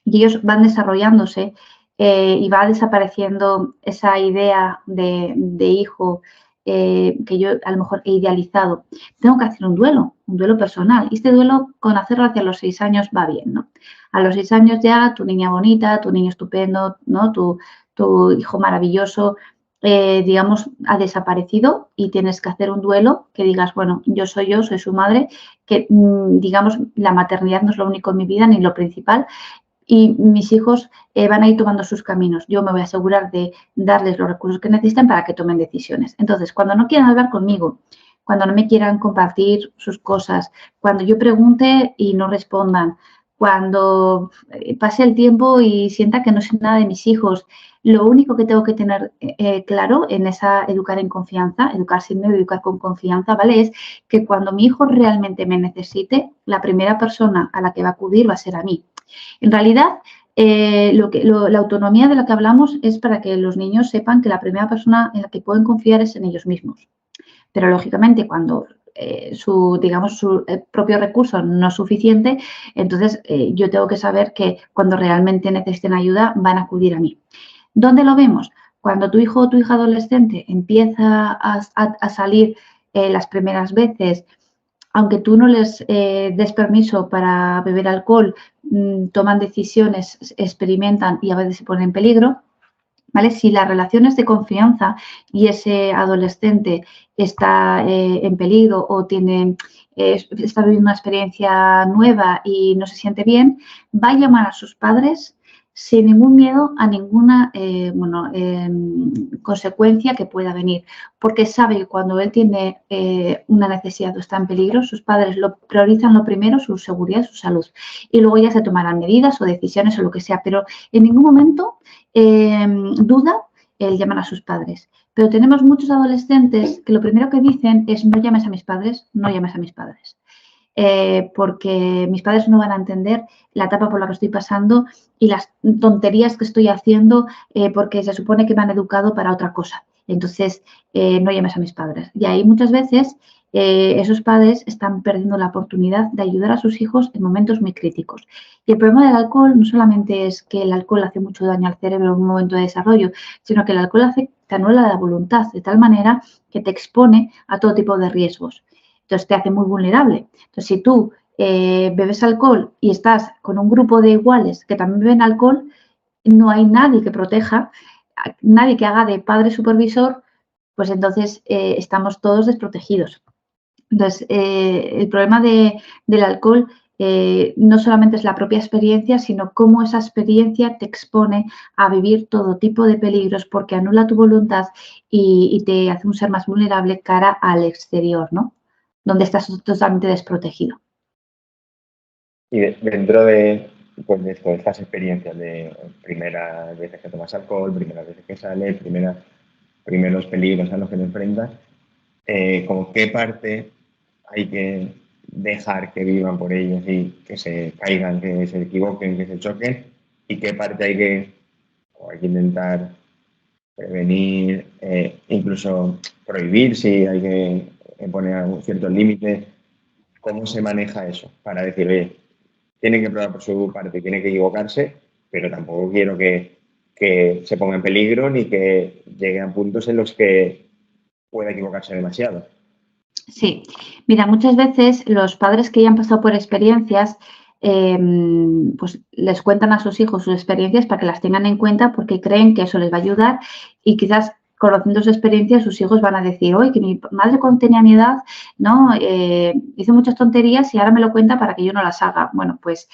A: y ellos van desarrollándose y va desapareciendo esa idea de hijo que yo a lo mejor he idealizado, tengo que hacer un duelo personal. Y este duelo, con hacerlo hacia los 6 años, va bien, ¿no? A los 6 años ya, tu niña bonita, tu niño estupendo, ¿no? Tu hijo maravilloso, digamos, ha desaparecido y tienes que hacer un duelo que digas, bueno, yo, soy su madre, que, digamos, la maternidad no es lo único en mi vida ni lo principal, y mis hijos van a ir tomando sus caminos. Yo me voy a asegurar de darles los recursos que necesitan para que tomen decisiones. Entonces, cuando no quieran hablar conmigo, cuando no me quieran compartir sus cosas, cuando yo pregunte y no respondan, cuando pase el tiempo y sienta que no sé nada de mis hijos, lo único que tengo que tener claro en esa educar en confianza, educar sin miedo, educar con confianza, ¿vale? Es que cuando mi hijo realmente me necesite, la primera persona a la que va a acudir va a ser a mí. En realidad, la autonomía de la que hablamos es para que los niños sepan que la primera persona en la que pueden confiar es en ellos mismos. Pero lógicamente cuando su propio recurso no es suficiente, entonces yo tengo que saber que cuando realmente necesiten ayuda van a acudir a mí. ¿Dónde lo vemos? Cuando tu hijo o tu hija adolescente empieza a salir las primeras veces, aunque tú no les des permiso para beber alcohol, toman decisiones, experimentan y a veces se ponen en peligro, ¿vale? Si las relaciones de confianza y ese adolescente está en peligro o está viviendo una experiencia nueva y no se siente bien, va a llamar a sus padres sin ningún miedo a ninguna consecuencia que pueda venir, porque sabe que cuando él tiene una necesidad o está en peligro, sus padres lo priorizan lo primero, su seguridad, su salud, y luego ya se tomarán medidas o decisiones o lo que sea, pero en ningún momento duda el llamar a sus padres. Pero tenemos muchos adolescentes que lo primero que dicen es no llames a mis padres, no llames a mis padres. Porque mis padres no van a entender la etapa por la que estoy pasando y las tonterías que estoy haciendo porque se supone que me han educado para otra cosa. Entonces, no llames a mis padres. Y ahí muchas veces esos padres están perdiendo la oportunidad de ayudar a sus hijos en momentos muy críticos. Y el problema del alcohol no solamente es que el alcohol hace mucho daño al cerebro en un momento de desarrollo, sino que el alcohol te anula la voluntad de tal manera que te expone a todo tipo de riesgos. Entonces te hace muy vulnerable. Entonces, si tú bebes alcohol y estás con un grupo de iguales que también beben alcohol, no hay nadie que proteja, nadie que haga de padre supervisor, pues entonces estamos todos desprotegidos. Entonces, el problema del alcohol no solamente es la propia experiencia, sino cómo esa experiencia te expone a vivir todo tipo de peligros porque anula tu voluntad y te hace un ser más vulnerable cara al exterior, ¿no? Donde estás totalmente desprotegido.
B: Y dentro de, pues, de estas experiencias de primeras veces que tomas alcohol, primeras veces que sales, primeros peligros a los que te enfrentas, ¿como qué parte hay que dejar que vivan por ellos y que se caigan, que se equivoquen, que se choquen? ¿Y qué parte hay que intentar prevenir, incluso prohibir si hay que poner ciertos límites? ¿Cómo se maneja eso? Para decir, oye, tienen que probar por su parte, tienen que equivocarse, pero tampoco quiero que se ponga en peligro ni que lleguen a puntos en los que pueda equivocarse demasiado.
A: Sí, mira, muchas veces los padres que ya han pasado por experiencias, pues les cuentan a sus hijos sus experiencias para que las tengan en cuenta porque creen que eso les va a ayudar y quizás conociendo su experiencia sus hijos van a decir, oye, que mi madre cuando tenía mi edad, ¿no? Hizo muchas tonterías y ahora me lo cuenta para que yo no las haga. Bueno, pues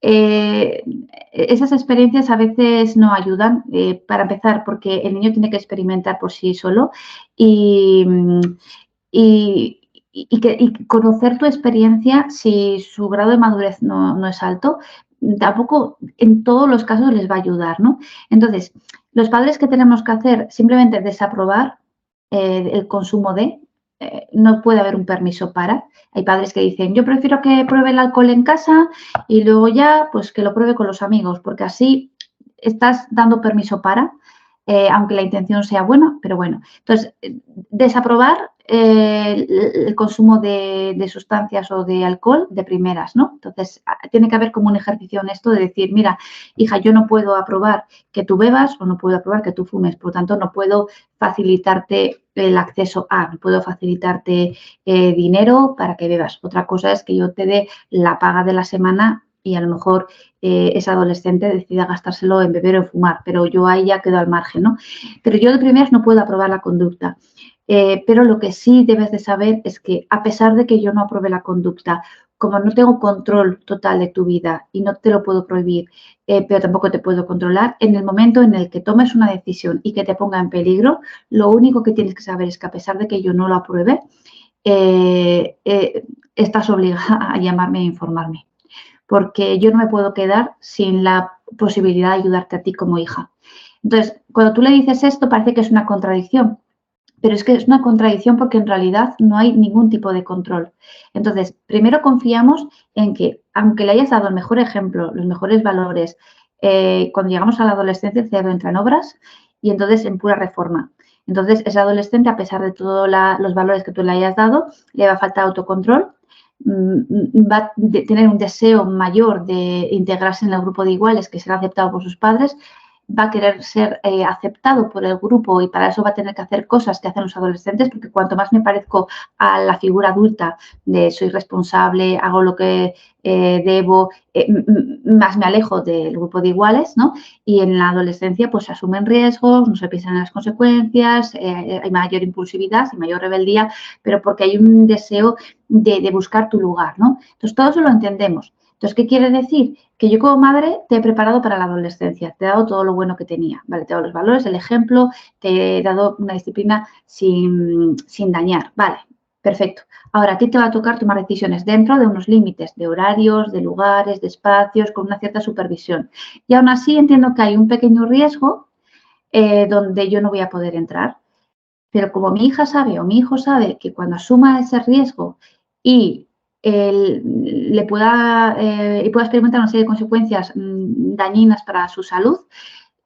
A: esas experiencias a veces no ayudan, para empezar, porque el niño tiene que experimentar por sí solo y, y, y conocer tu experiencia, si su grado de madurez no es alto, tampoco en todos los casos les va a ayudar, ¿no? Entonces, los padres, ¿qué tenemos que hacer? Simplemente desaprobar el consumo de, no puede haber un permiso para. Hay padres que dicen, yo prefiero que pruebe el alcohol en casa y luego ya, pues que lo pruebe con los amigos, porque así estás dando permiso para, aunque la intención sea buena, pero bueno. Entonces, desaprobar el consumo de sustancias o de alcohol de primeras, ¿no? Entonces, tiene que haber como un ejercicio honesto de decir, mira, hija, yo no puedo aprobar que tú bebas o no puedo aprobar que tú fumes, por lo tanto, no puedo facilitarte el acceso a, no puedo facilitarte dinero para que bebas. Otra cosa es que yo te dé la paga de la semana y a lo mejor ese adolescente decida gastárselo en beber o en fumar, pero yo ahí ya quedo al margen, ¿no? Pero yo de primeras no puedo aprobar la conducta. Pero lo que sí debes de saber es que a pesar de que yo no apruebe la conducta, como no tengo control total de tu vida y no te lo puedo prohibir, pero tampoco te puedo controlar, en el momento en el que tomes una decisión y que te ponga en peligro, lo único que tienes que saber es que a pesar de que yo no lo apruebe, estás obligada a llamarme e informarme, porque yo no me puedo quedar sin la posibilidad de ayudarte a ti como hija. Entonces, cuando tú le dices esto, parece que es una contradicción, pero es que es una contradicción porque en realidad no hay ningún tipo de control. Entonces, primero confiamos en que, aunque le hayas dado el mejor ejemplo, los mejores valores, cuando llegamos a la adolescencia el cerebro entra en obras y entonces en pura reforma. Entonces, ese adolescente, a pesar de todos los valores que tú le hayas dado, le va a faltar autocontrol, va a tener un deseo mayor de integrarse en el grupo de iguales, que será aceptado por sus padres, va a querer ser aceptado por el grupo y para eso va a tener que hacer cosas que hacen los adolescentes, porque cuanto más me parezco a la figura adulta de soy responsable, hago lo que debo, más me alejo del grupo de iguales, ¿no? Y en la adolescencia pues se asumen riesgos, no se piensan en las consecuencias, hay mayor impulsividad y mayor rebeldía, pero porque hay un deseo de buscar tu lugar, ¿no? Entonces todo eso lo entendemos. Entonces, ¿qué quiere decir? Que yo como madre te he preparado para la adolescencia, te he dado todo lo bueno que tenía, ¿vale? Te he dado los valores, el ejemplo, te he dado una disciplina sin dañar, ¿vale? Perfecto. Ahora, a ti te va a tocar tomar decisiones dentro de unos límites de horarios, de lugares, de espacios, con una cierta supervisión. Y aún así entiendo que hay un pequeño riesgo donde yo no voy a poder entrar. Pero como mi hija sabe o mi hijo sabe que cuando asuma ese riesgo y le pueda, y pueda experimentar una serie de consecuencias dañinas para su salud,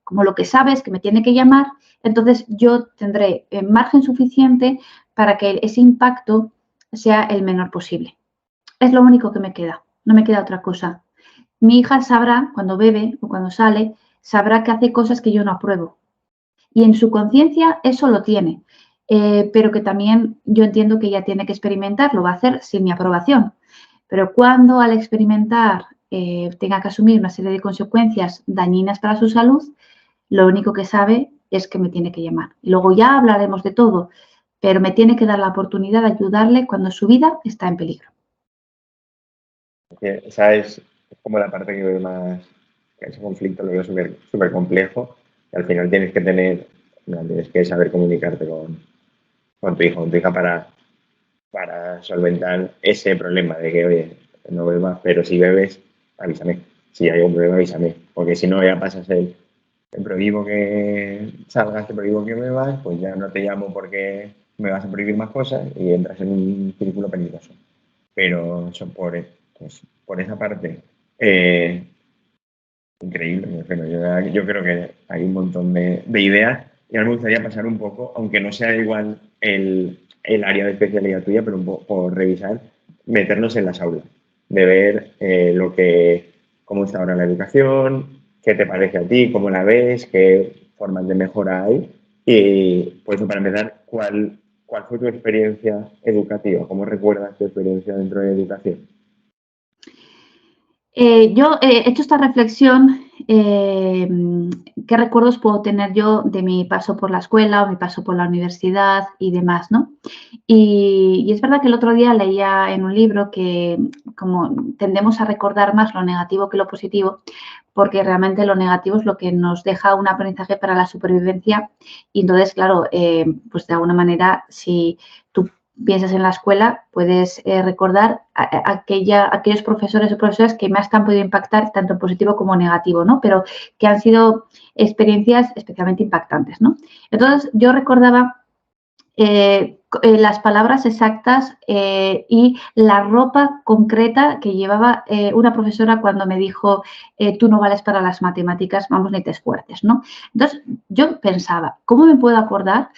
A: como lo que sabe es que me tiene que llamar, entonces yo tendré margen suficiente para que ese impacto sea el menor posible. Es lo único que me queda, no me queda otra cosa. Mi hija sabrá, cuando bebe o cuando sale, sabrá que hace cosas que yo no apruebo. Y en su conciencia eso lo tiene, pero que también yo entiendo que ella tiene que experimentar, lo va a hacer sin mi aprobación. Pero cuando al experimentar tenga que asumir una serie de consecuencias dañinas para su salud, lo único que sabe es que me tiene que llamar. Y luego ya hablaremos de todo, pero me tiene que dar la oportunidad de ayudarle cuando su vida está en peligro.
B: Esa es como la parte que veo más, ese conflicto lo veo súper complejo. Y al final tienes que saber comunicarte con tu hijo, con tu hija para solventar ese problema de que, oye, no bebas, pero si bebes, avísame. Si hay un problema, avísame. Porque si no, ya pasas te prohíbo que salgas, te prohíbo que bebas, pues ya no te llamo porque me vas a prohibir más cosas y entras en un círculo peligroso. Pero eso por esa parte, increíble. Bueno, yo creo que hay un montón de ideas y ahora me gustaría pasar un poco, aunque no sea igual el área de especialidad tuya, pero un poco por revisar, meternos en las aulas, de ver cómo está ahora la educación, qué te parece a ti, cómo la ves, qué formas de mejora hay y, pues, para empezar, ¿cuál fue tu experiencia educativa? ¿Cómo recuerdas tu experiencia dentro de la educación?
A: Yo he hecho esta reflexión, ¿qué recuerdos puedo tener yo de mi paso por la escuela o mi paso por la universidad y demás, ¿no? Y es verdad que el otro día leía en un libro que como tendemos a recordar más lo negativo que lo positivo, porque realmente lo negativo es lo que nos deja un aprendizaje para la supervivencia y entonces, claro, pues de alguna manera, si tú piensas en la escuela, puedes recordar aquellos profesores o profesoras que más te han podido impactar, tanto positivo como negativo, ¿no? Pero que han sido experiencias especialmente impactantes, ¿no? Entonces, yo recordaba las palabras exactas y la ropa concreta que llevaba una profesora cuando me dijo, tú no vales para las matemáticas, vamos, ni te esfuerces, ¿no? Entonces, yo pensaba, ¿cómo me puedo acordar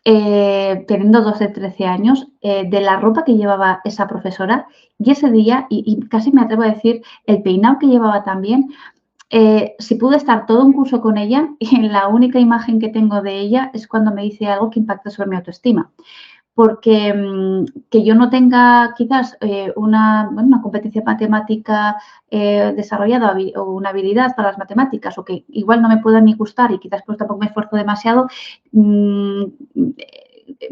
A: teniendo 12, 13 años, de la ropa que llevaba esa profesora y ese día, y casi me atrevo a decir, el peinado que llevaba también, si pude estar todo un curso con ella y la única imagen que tengo de ella es cuando me dice algo que impacta sobre mi autoestima. Porque que yo no tenga quizás una competencia matemática desarrollada o una habilidad para las matemáticas o que igual no me pueda ni gustar y quizás pues tampoco me esfuerzo demasiado,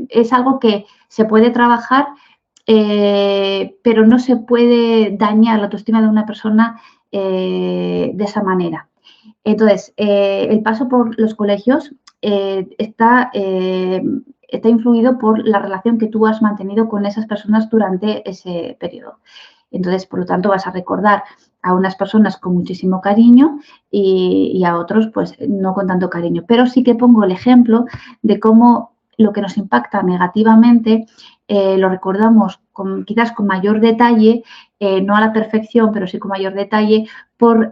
A: es algo que se puede trabajar, pero no se puede dañar la autoestima de una persona de esa manera. Entonces, el paso por los colegios está influido por la relación que tú has mantenido con esas personas durante ese periodo. Entonces, por lo tanto, vas a recordar a unas personas con muchísimo cariño y a otros, pues, no con tanto cariño. Pero sí que pongo el ejemplo de cómo lo que nos impacta negativamente lo recordamos quizás con mayor detalle, no a la perfección, pero sí con mayor detalle, por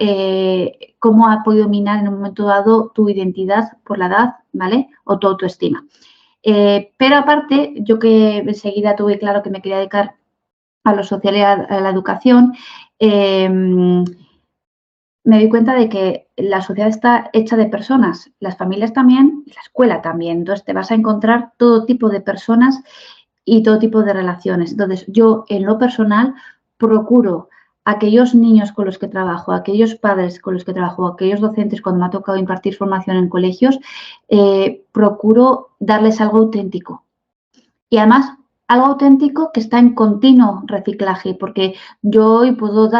A: cómo ha podido minar en un momento dado tu identidad por la edad, ¿vale? O tu autoestima. Pero aparte, yo que enseguida tuve claro que me quería dedicar a lo social y a la educación, me di cuenta de que la sociedad está hecha de personas, las familias también y la escuela también. Entonces, te vas a encontrar todo tipo de personas y todo tipo de relaciones. Entonces, yo en lo personal procuro a aquellos niños con los que trabajo, a aquellos padres con los que trabajo, a aquellos docentes cuando me ha tocado impartir formación en colegios, procuro darles algo auténtico. Y además, algo auténtico que está en continuo reciclaje, porque yo hoy puedo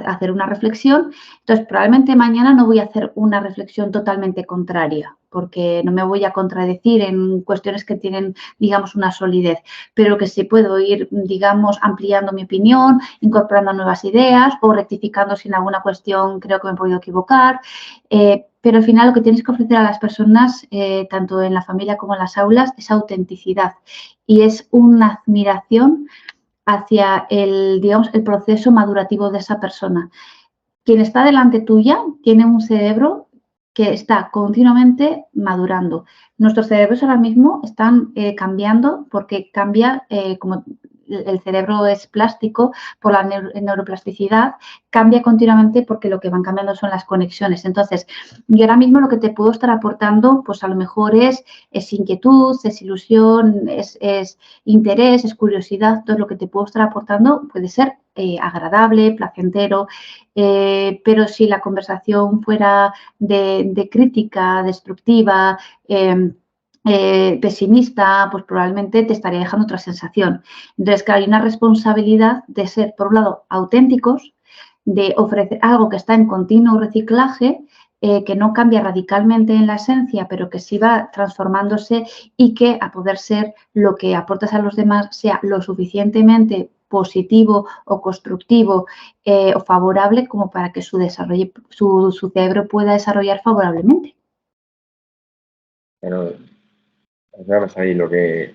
A: hacer una reflexión, entonces probablemente mañana no voy a hacer una reflexión totalmente contraria, porque no me voy a contradecir en cuestiones que tienen, digamos, una solidez, pero que sí puedo ir, digamos, ampliando mi opinión, incorporando nuevas ideas o rectificando si en alguna cuestión creo que me he podido equivocar. Pero al final lo que tienes que ofrecer a las personas, tanto en la familia como en las aulas, es autenticidad y es una admiración hacia digamos, el proceso madurativo de esa persona. Quien está delante tuya tiene un cerebro que está continuamente madurando. Nuestros cerebros ahora mismo están cambiando porque cambia como el cerebro es plástico por la neuroplasticidad, cambia continuamente porque lo que van cambiando son las conexiones. Entonces, yo ahora mismo lo que te puedo estar aportando, pues a lo mejor es inquietud, es ilusión, es interés, es curiosidad. Todo lo que te puedo estar aportando puede ser agradable, placentero, pero si la conversación fuera de crítica, destructiva, pesimista, pues probablemente te estaría dejando otra sensación. Entonces, claro, hay una responsabilidad de ser, por un lado, auténticos, de ofrecer algo que está en continuo reciclaje, que no cambia radicalmente en la esencia, pero que sí va transformándose y que, a poder ser lo que aportas a los demás, sea lo suficientemente positivo o constructivo o favorable como para que su cerebro pueda desarrollar favorablemente.
B: Pero, pues ahí lo que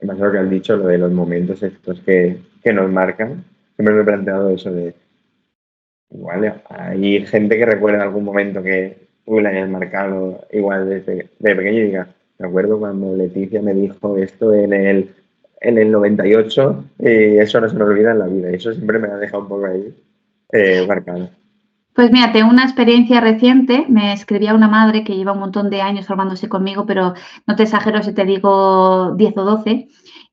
B: has dicho, lo de los momentos estos que nos marcan, siempre me he planteado eso de, igual hay gente que recuerda algún momento que tú le hayas marcado igual desde de pequeño y diga, me acuerdo cuando Leticia me dijo esto en el 98 y eso no se me olvida en la vida. Y eso siempre me ha dejado un poco ahí marcado.
A: Pues mira, tengo una experiencia reciente. Me escribía una madre que lleva un montón de años formándose conmigo, pero no te exagero si te digo 10 o 12,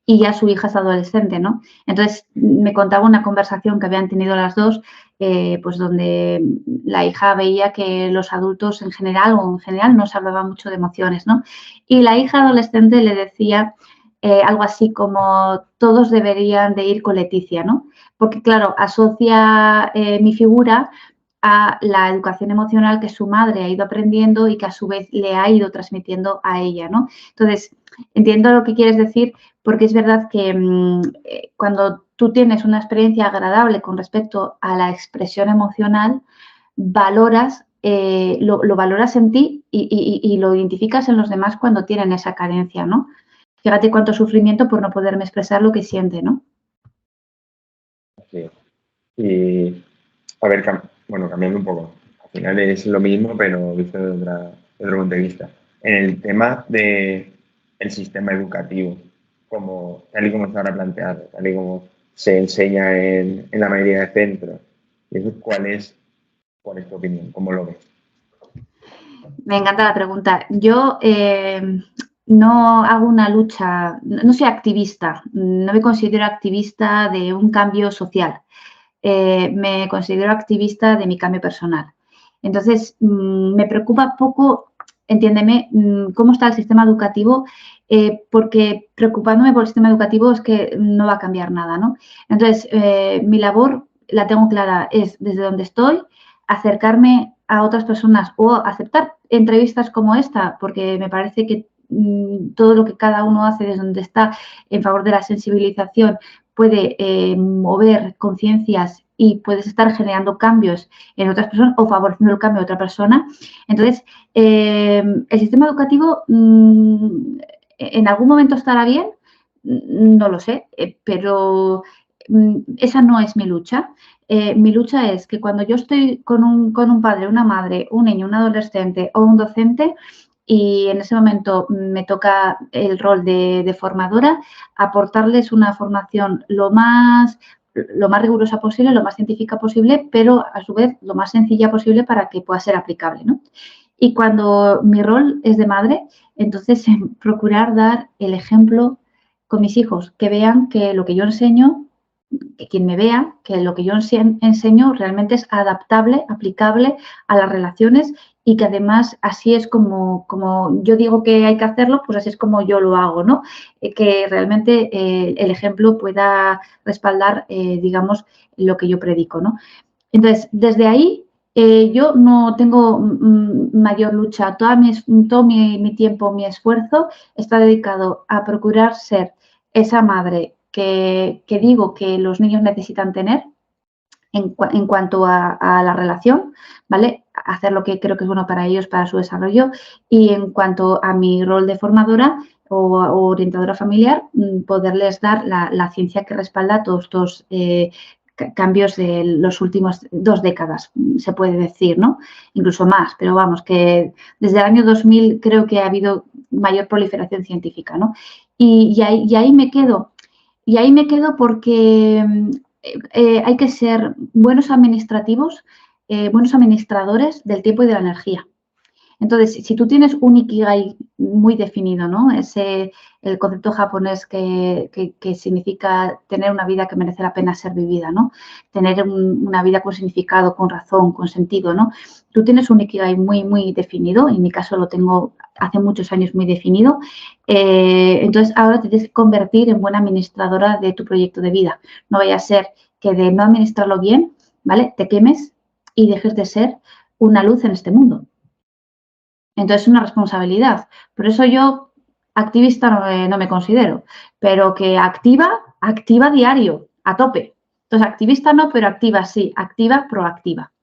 A: y ya su hija es adolescente, ¿no? Entonces me contaba una conversación que habían tenido las dos, pues donde la hija veía que los adultos en general no se hablaba mucho de emociones, ¿no? Y la hija adolescente le decía algo así como todos deberían de ir con Leticia, ¿no? Porque claro, asocia mi figura a la educación emocional que su madre ha ido aprendiendo y que a su vez le ha ido transmitiendo a ella, ¿no? Entonces, entiendo lo que quieres decir, porque es verdad que cuando tú tienes una experiencia agradable con respecto a la expresión emocional, valoras, lo valoras en ti y lo identificas en los demás cuando tienen esa carencia, ¿no? Fíjate cuánto sufrimiento por no poderme expresar lo que siente, ¿no?
B: Sí. Y, a ver, cambiando un poco. Al final es lo mismo, pero visto de otro punto de vista. En el tema del sistema educativo, tal y como está ahora planteado, tal y como se enseña en la mayoría de centros, ¿cuál es tu opinión? ¿Cómo lo ves?
A: Me encanta la pregunta. Yo no hago una lucha, no soy activista, no me considero activista de un cambio social. Me considero activista de mi cambio personal. Entonces, me preocupa poco, entiéndeme, cómo está el sistema educativo, porque preocupándome por el sistema educativo es que no va a cambiar nada, ¿no? Entonces, mi labor, la tengo clara, es desde donde estoy, acercarme a otras personas o aceptar entrevistas como esta, porque me parece que todo lo que cada uno hace desde donde está en favor de la sensibilización puede mover conciencias y puedes estar generando cambios en otras personas o favoreciendo el cambio de otra persona. Entonces, el sistema educativo en algún momento estará bien, no lo sé, pero esa no es mi lucha. Mi lucha es que cuando yo estoy con un padre, una madre, un niño, un adolescente o un docente, y en ese momento me toca el rol de formadora, aportarles una formación lo más rigurosa posible, lo más científica posible, pero a su vez lo más sencilla posible para que pueda ser aplicable, ¿no? Y cuando mi rol es de madre, entonces procurar dar el ejemplo con mis hijos, que vean que lo que yo enseño, que quien me vea, que lo que yo enseño realmente es adaptable, aplicable a las relaciones y que además así es como yo digo que hay que hacerlo, pues así es como yo lo hago, ¿no? Que realmente el ejemplo pueda respaldar, digamos, lo que yo predico, ¿no? Entonces, desde ahí yo no tengo mayor lucha. Todo mi tiempo, mi esfuerzo está dedicado a procurar ser esa madre que digo que los niños necesitan tener en cuanto a la relación, ¿vale? Hacer lo que creo que es bueno para ellos, para su desarrollo. Y en cuanto a mi rol de formadora o orientadora familiar, poderles dar la ciencia que respalda todos estos cambios de los últimos 2 décadas, se puede decir, ¿no? Incluso más, pero vamos, que desde el año 2000 creo que ha habido mayor proliferación científica, ¿no? Y ahí me quedo. Y ahí me quedo porque hay que ser buenos administrativos, buenos administradores del tiempo y de la energía. Entonces, si tú tienes un Ikigai muy definido, ¿no? El concepto japonés que significa tener una vida que merece la pena ser vivida, ¿no? Tener una vida con significado, con razón, con sentido, ¿no? Tú tienes un Ikigai muy, muy definido, en mi caso lo tengo hace muchos años muy definido, entonces ahora te tienes que convertir en buena administradora de tu proyecto de vida. No vaya a ser que de no administrarlo bien, ¿vale? Te quemes y dejes de ser una luz en este mundo. Entonces es una responsabilidad. Por eso yo activista no me considero, pero que activa diario, a tope. Entonces activista no, pero activa sí, activa, proactiva.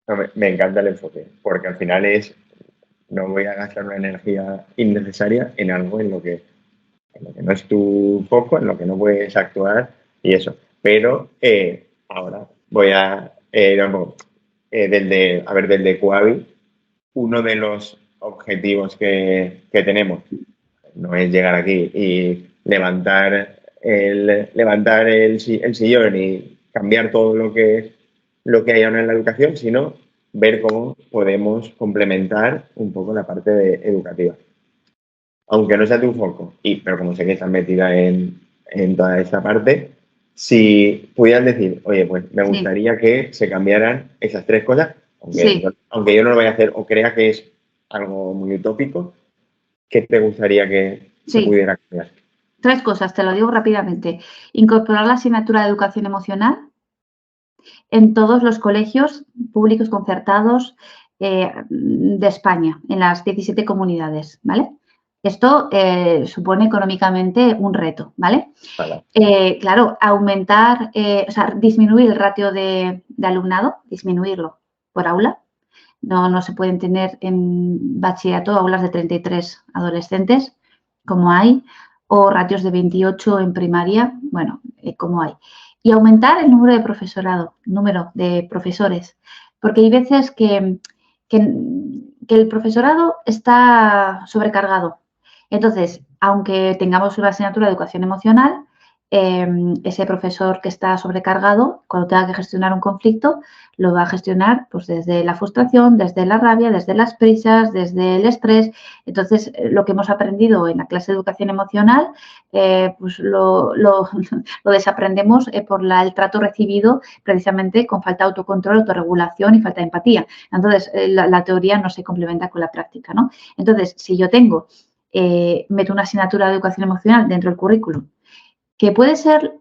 B: No, me encanta el enfoque, porque al final no voy a gastar una energía innecesaria en algo en lo que no es tu foco, en lo que no puedes actuar y eso. Pero ahora voy a, desde Coavi, uno de los objetivos que tenemos no es llegar aquí y levantar el sillón y cambiar todo lo que hay ahora en la educación, sino ver cómo podemos complementar un poco la parte educativa. Aunque no sea tu foco, pero como sé que estás metida en toda esta parte, si pudieras decir, oye, pues me gustaría que se cambiaran esas tres cosas, aunque yo no lo vaya a hacer o crea que es algo muy utópico, ¿qué te gustaría que se pudiera cambiar?
A: Tres cosas, te lo digo rápidamente. Incorporar la asignatura de educación emocional en todos los colegios públicos concertados de España, en las 17 comunidades, ¿vale? Esto supone económicamente un reto, ¿vale? Claro, aumentar, disminuir el ratio de alumnado, disminuirlo por aula. No se pueden tener en bachillerato aulas de 33 adolescentes, como hay, o ratios de 28 en primaria, bueno, como hay. Y aumentar el número de profesorado, el número de profesores, porque hay veces que el profesorado está sobrecargado. Entonces, aunque tengamos una asignatura de educación emocional, ese profesor que está sobrecargado, cuando tenga que gestionar un conflicto, lo va a gestionar pues, desde la frustración, desde la rabia, desde las prisas, desde el estrés. Entonces, lo que hemos aprendido en la clase de educación emocional, pues lo desaprendemos por el trato recibido precisamente con falta de autocontrol, autorregulación y falta de empatía. Entonces, la teoría no se complementa con la práctica, ¿no? Entonces, si yo meto una asignatura de educación emocional dentro del currículum, que puede ser,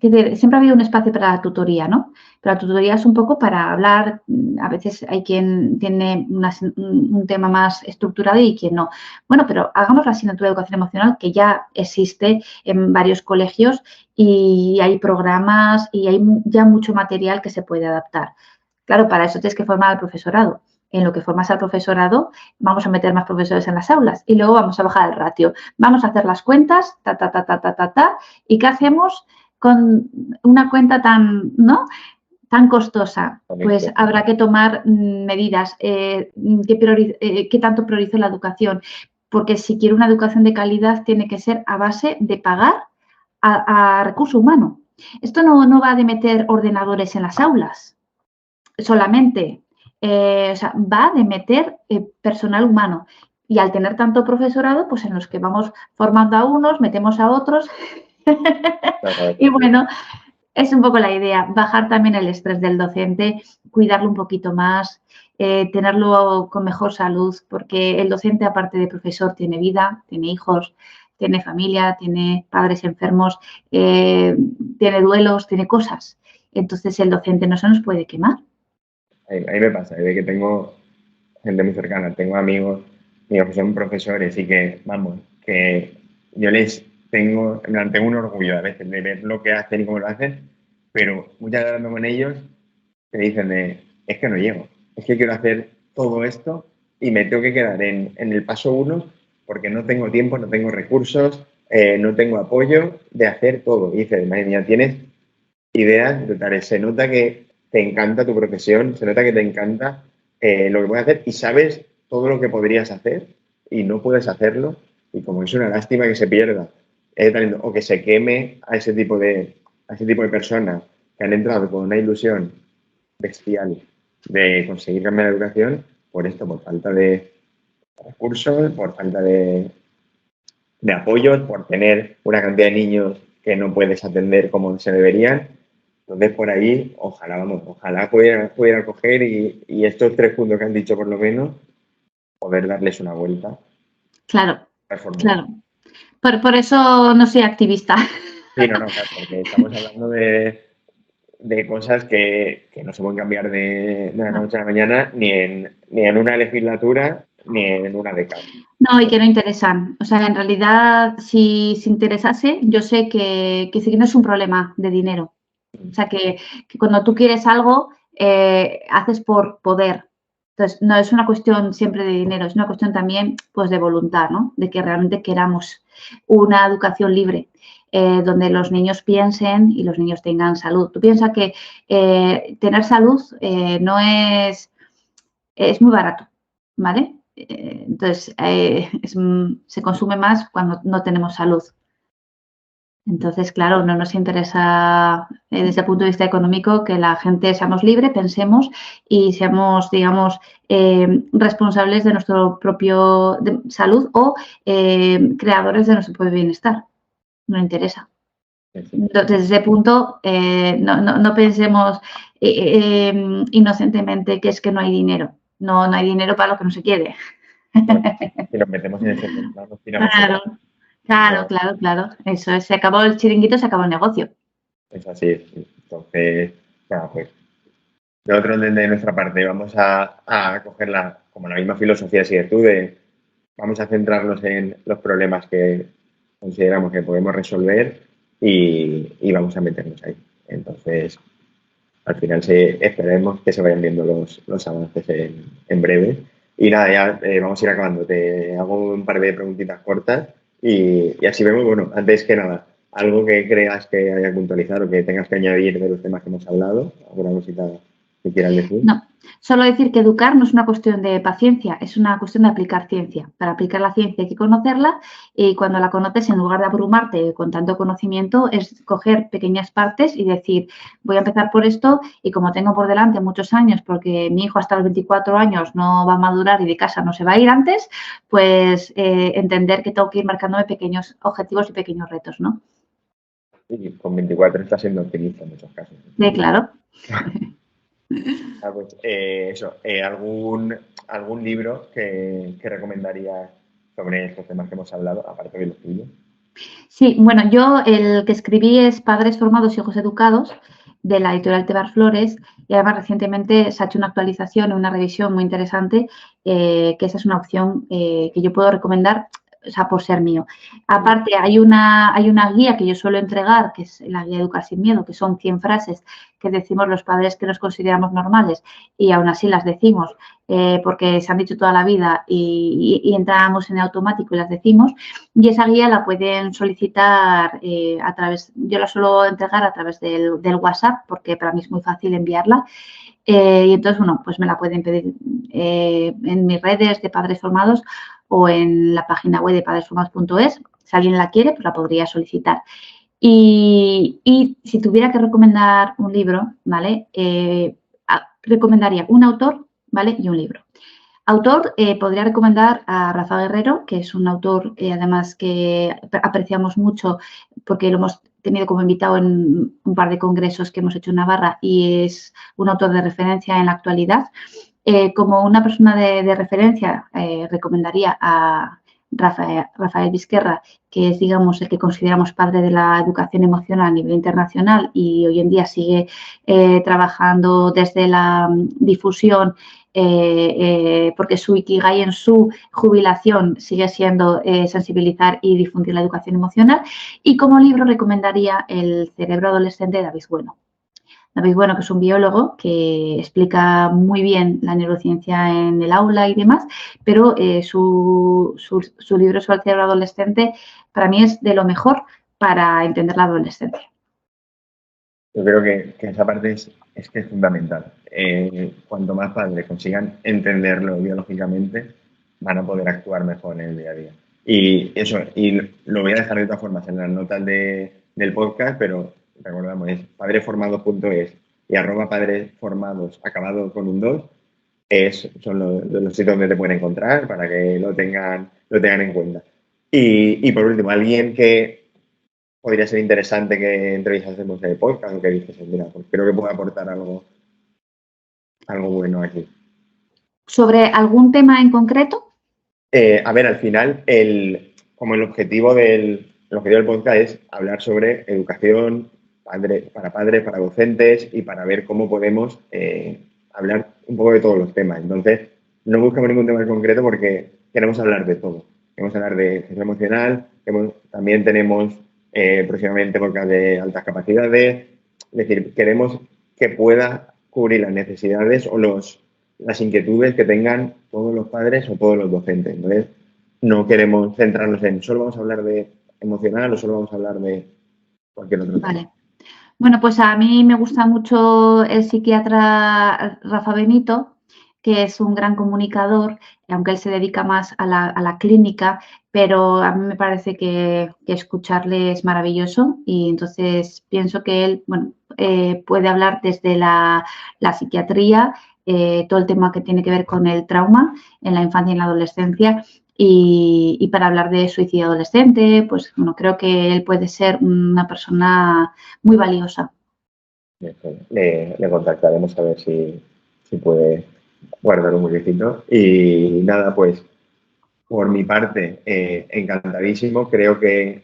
A: que siempre ha habido un espacio para la tutoría, ¿no? Pero la tutoría es un poco para hablar, a veces hay quien tiene un tema más estructurado y quien no. Bueno, pero hagamos la asignatura de educación emocional que ya existe en varios colegios y hay programas y hay ya mucho material que se puede adaptar. Claro, para eso tienes que formar al profesorado. En lo que formas al profesorado, vamos a meter más profesores en las aulas y luego vamos a bajar el ratio. Vamos a hacer las cuentas, ¿y qué hacemos con una cuenta tan costosa? Pues habrá que tomar medidas. ¿Qué tanto priorizo la educación? Porque si quiero una educación de calidad, tiene que ser a base de pagar a recurso humano. Esto no va de meter ordenadores en las aulas solamente, va de meter personal humano. Y al tener tanto profesorado, pues en los que vamos formando a unos, metemos a otros. Y bueno, es un poco la idea, bajar también el estrés del docente, cuidarlo un poquito más, tenerlo con mejor salud, porque el docente, aparte de profesor, tiene vida, tiene hijos, tiene familia, tiene padres enfermos, tiene duelos, tiene cosas. Entonces, el docente no se nos puede quemar.
B: A mí me pasa, de que tengo gente muy cercana, tengo amigos míos que son profesores y que, vamos, que yo tengo un orgullo a veces de ver lo que hacen y cómo lo hacen, pero muchas veces hablando con ellos te dicen es que no llego, es que quiero hacer todo esto y me tengo que quedar en el paso 1 porque no tengo tiempo, no tengo recursos, no tengo apoyo de hacer todo. Y dices, madre mía, tienes ideas totales, se nota que te encanta tu profesión, se nota que te encanta lo que puedes hacer y sabes todo lo que podrías hacer y no puedes hacerlo y como es una lástima que se pierda talento, o que se queme a ese tipo de personas que han entrado con una ilusión bestial de conseguir cambiar la educación por esto, por falta de recursos, por falta de apoyos, por tener una cantidad de niños que no puedes atender como se deberían. Entonces, por ahí, ojalá, vamos, ojalá pudiera coger y estos 3 puntos que han dicho por lo menos, poder darles una vuelta.
A: Claro,
B: Transformar.
A: claro. Por eso no soy activista.
B: Sí, no, claro, porque estamos hablando de cosas que no se pueden cambiar de la noche a la mañana ni en una legislatura ni en una década.
A: No, y que no interesan. O sea, en realidad, si interesase, yo sé que sí que no es un problema de dinero. O sea, que cuando tú quieres algo, haces por poder. Entonces, no es una cuestión siempre de dinero, es una cuestión también pues, de voluntad, ¿no? De que realmente queramos una educación libre, donde los niños piensen y los niños tengan salud. Tú piensas que tener salud no es muy barato, ¿vale? Entonces, se consume más cuando no tenemos salud. Entonces, claro, no nos interesa desde el punto de vista económico que la gente seamos libre, pensemos y seamos, digamos, responsables de nuestro propio salud o creadores de nuestro propio bienestar. No interesa. Entonces, desde ese punto, no pensemos inocentemente que es que no hay dinero. No hay dinero para lo que no se quiere.
B: Si nos metemos en ese tema, nos tiramos
A: Claro, claro. Eso es, se acabó el chiringuito, se acabó el negocio.
B: es así. Entonces, nada, pues nosotros desde nuestra parte vamos a coger como la misma filosofía sigues tú, vamos a centrarnos en los problemas que consideramos que podemos resolver y vamos a meternos ahí. Entonces, al final esperemos que se vayan viendo los avances en breve. Y nada, ya vamos a ir acabando. Te hago un par de preguntitas cortas y así vemos, bueno, antes que nada, algo que creas que haya que puntualizar o que tengas que añadir de los temas que hemos hablado, alguna cosita que quieras decir.
A: No, solo decir que educar no es una cuestión de paciencia, es una cuestión de aplicar ciencia. Para aplicar la ciencia hay que conocerla y cuando la conoces, en lugar de abrumarte con tanto conocimiento, es coger pequeñas partes y decir, voy a empezar por esto y como tengo por delante muchos años, porque mi hijo hasta los 24 años no va a madurar y de casa no se va a ir antes, pues entender que tengo que ir marcándome pequeños objetivos y pequeños retos, ¿no?
B: Y con 24 está siendo optimista en muchos casos.
A: Sí, claro.
B: Pues, eso, algún libro que recomendarías sobre estos temas que hemos hablado, aparte de los tuyos.
A: Sí, bueno, yo el que escribí es Padres formados, hijos educados, de la editorial Tebar Flores, y además recientemente se ha hecho una actualización, una revisión muy interesante, que esa es una opción que yo puedo recomendar, o sea, por ser mío. Aparte, hay una guía que yo suelo entregar, que es la guía Educar sin Miedo, que son 100 frases que decimos los padres que nos consideramos normales y aún así las decimos porque se han dicho toda la vida y entramos en automático y las decimos. Y esa guía la pueden solicitar yo la suelo entregar a través del WhatsApp porque para mí es muy fácil enviarla. Y entonces, bueno, pues me la pueden pedir en mis redes de Padres Formados o en la página web de padresformados.es. Si alguien la quiere, pues la podría solicitar. Y si tuviera que recomendar un libro, ¿vale? Recomendaría un autor, ¿vale? Y un libro. Autor, podría recomendar a Rafa Guerrero, que es un autor además que apreciamos mucho porque lo hemos tenido como invitado en un par de congresos que hemos hecho en Navarra y es un autor de referencia en la actualidad. Como una persona de referencia, recomendaría a Rafael Vizquerra, que es, digamos, el que consideramos padre de la educación emocional a nivel internacional y hoy en día sigue trabajando desde la difusión porque su ikigai en su jubilación sigue siendo sensibilizar y difundir la educación emocional. Y como libro recomendaría El cerebro adolescente de David Bueno. David Bueno, que es un biólogo que explica muy bien la neurociencia en el aula y demás, pero su libro sobre el cerebro adolescente para mí es de lo mejor para entender la adolescencia.
B: Yo creo que esa parte es que es fundamental. Cuanto más padres consigan entenderlo biológicamente, van a poder actuar mejor en el día a día. Y eso, y lo voy a dejar de todas formas en las notas del podcast, pero recordamos, es padreformados.es y @padresformados acabado con un 2 son los sitios donde te pueden encontrar para que lo tengan en cuenta. Y por último, alguien que podría ser interesante que entrevistásemos en el podcast o que dices, mira, pues creo que puede aportar algo bueno aquí.
A: ¿Sobre algún tema en concreto?
B: A ver, al final, como el objetivo del podcast es hablar sobre educación para padres, para docentes y para ver cómo podemos hablar un poco de todos los temas. Entonces, no buscamos ningún tema en concreto porque queremos hablar de todo. Queremos hablar de gestión emocional, también tenemos próximamente podcast de altas capacidades. Es decir, queremos que pueda cubrir las necesidades o las inquietudes que tengan todos los padres o todos los docentes. Entonces, no queremos centrarnos en solo vamos a hablar de emocional o solo vamos a hablar de cualquier otro tema.
A: Vale. Bueno, pues a mí me gusta mucho el psiquiatra Rafa Benito, que es un gran comunicador, aunque él se dedica más a la clínica, pero a mí me parece que escucharle es maravilloso y entonces pienso que él puede hablar desde la psiquiatría, todo el tema que tiene que ver con el trauma en la infancia y en la adolescencia. Y para hablar de suicidio adolescente, pues bueno, creo que él puede ser una persona muy valiosa.
B: Le contactaremos a ver si puede guardar un huequecito. Y nada, pues por mi parte, encantadísimo. Creo que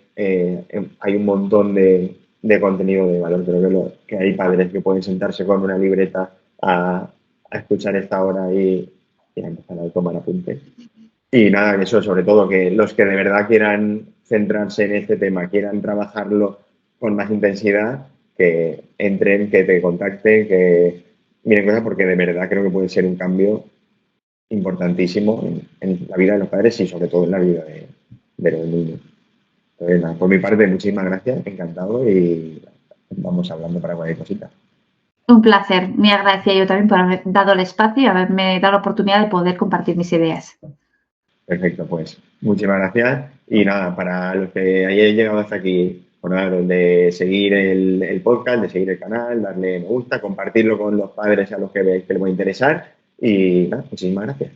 B: hay un montón de contenido de valor. Creo que hay padres que pueden sentarse con una libreta a escuchar esta hora y a empezar a tomar apuntes. Y nada, eso sobre todo, que los que de verdad quieran centrarse en este tema, quieran trabajarlo con más intensidad, que entren, que te contacten, que miren cosas, porque de verdad creo que puede ser un cambio importantísimo en la vida de los padres y sobre todo en la vida de los niños. Entonces, nada, por mi parte, muchísimas gracias, encantado y vamos hablando para cualquier cosita.
A: Un placer, muy agradecida yo también por haber dado el espacio y haberme dado la oportunidad de poder compartir mis ideas.
B: Perfecto, pues muchísimas gracias y nada, para los que hayáis llegado hasta aquí, por nada, de seguir el podcast, de seguir el canal, darle me gusta, compartirlo con los padres a los que veáis que les va a interesar y nada, muchísimas gracias.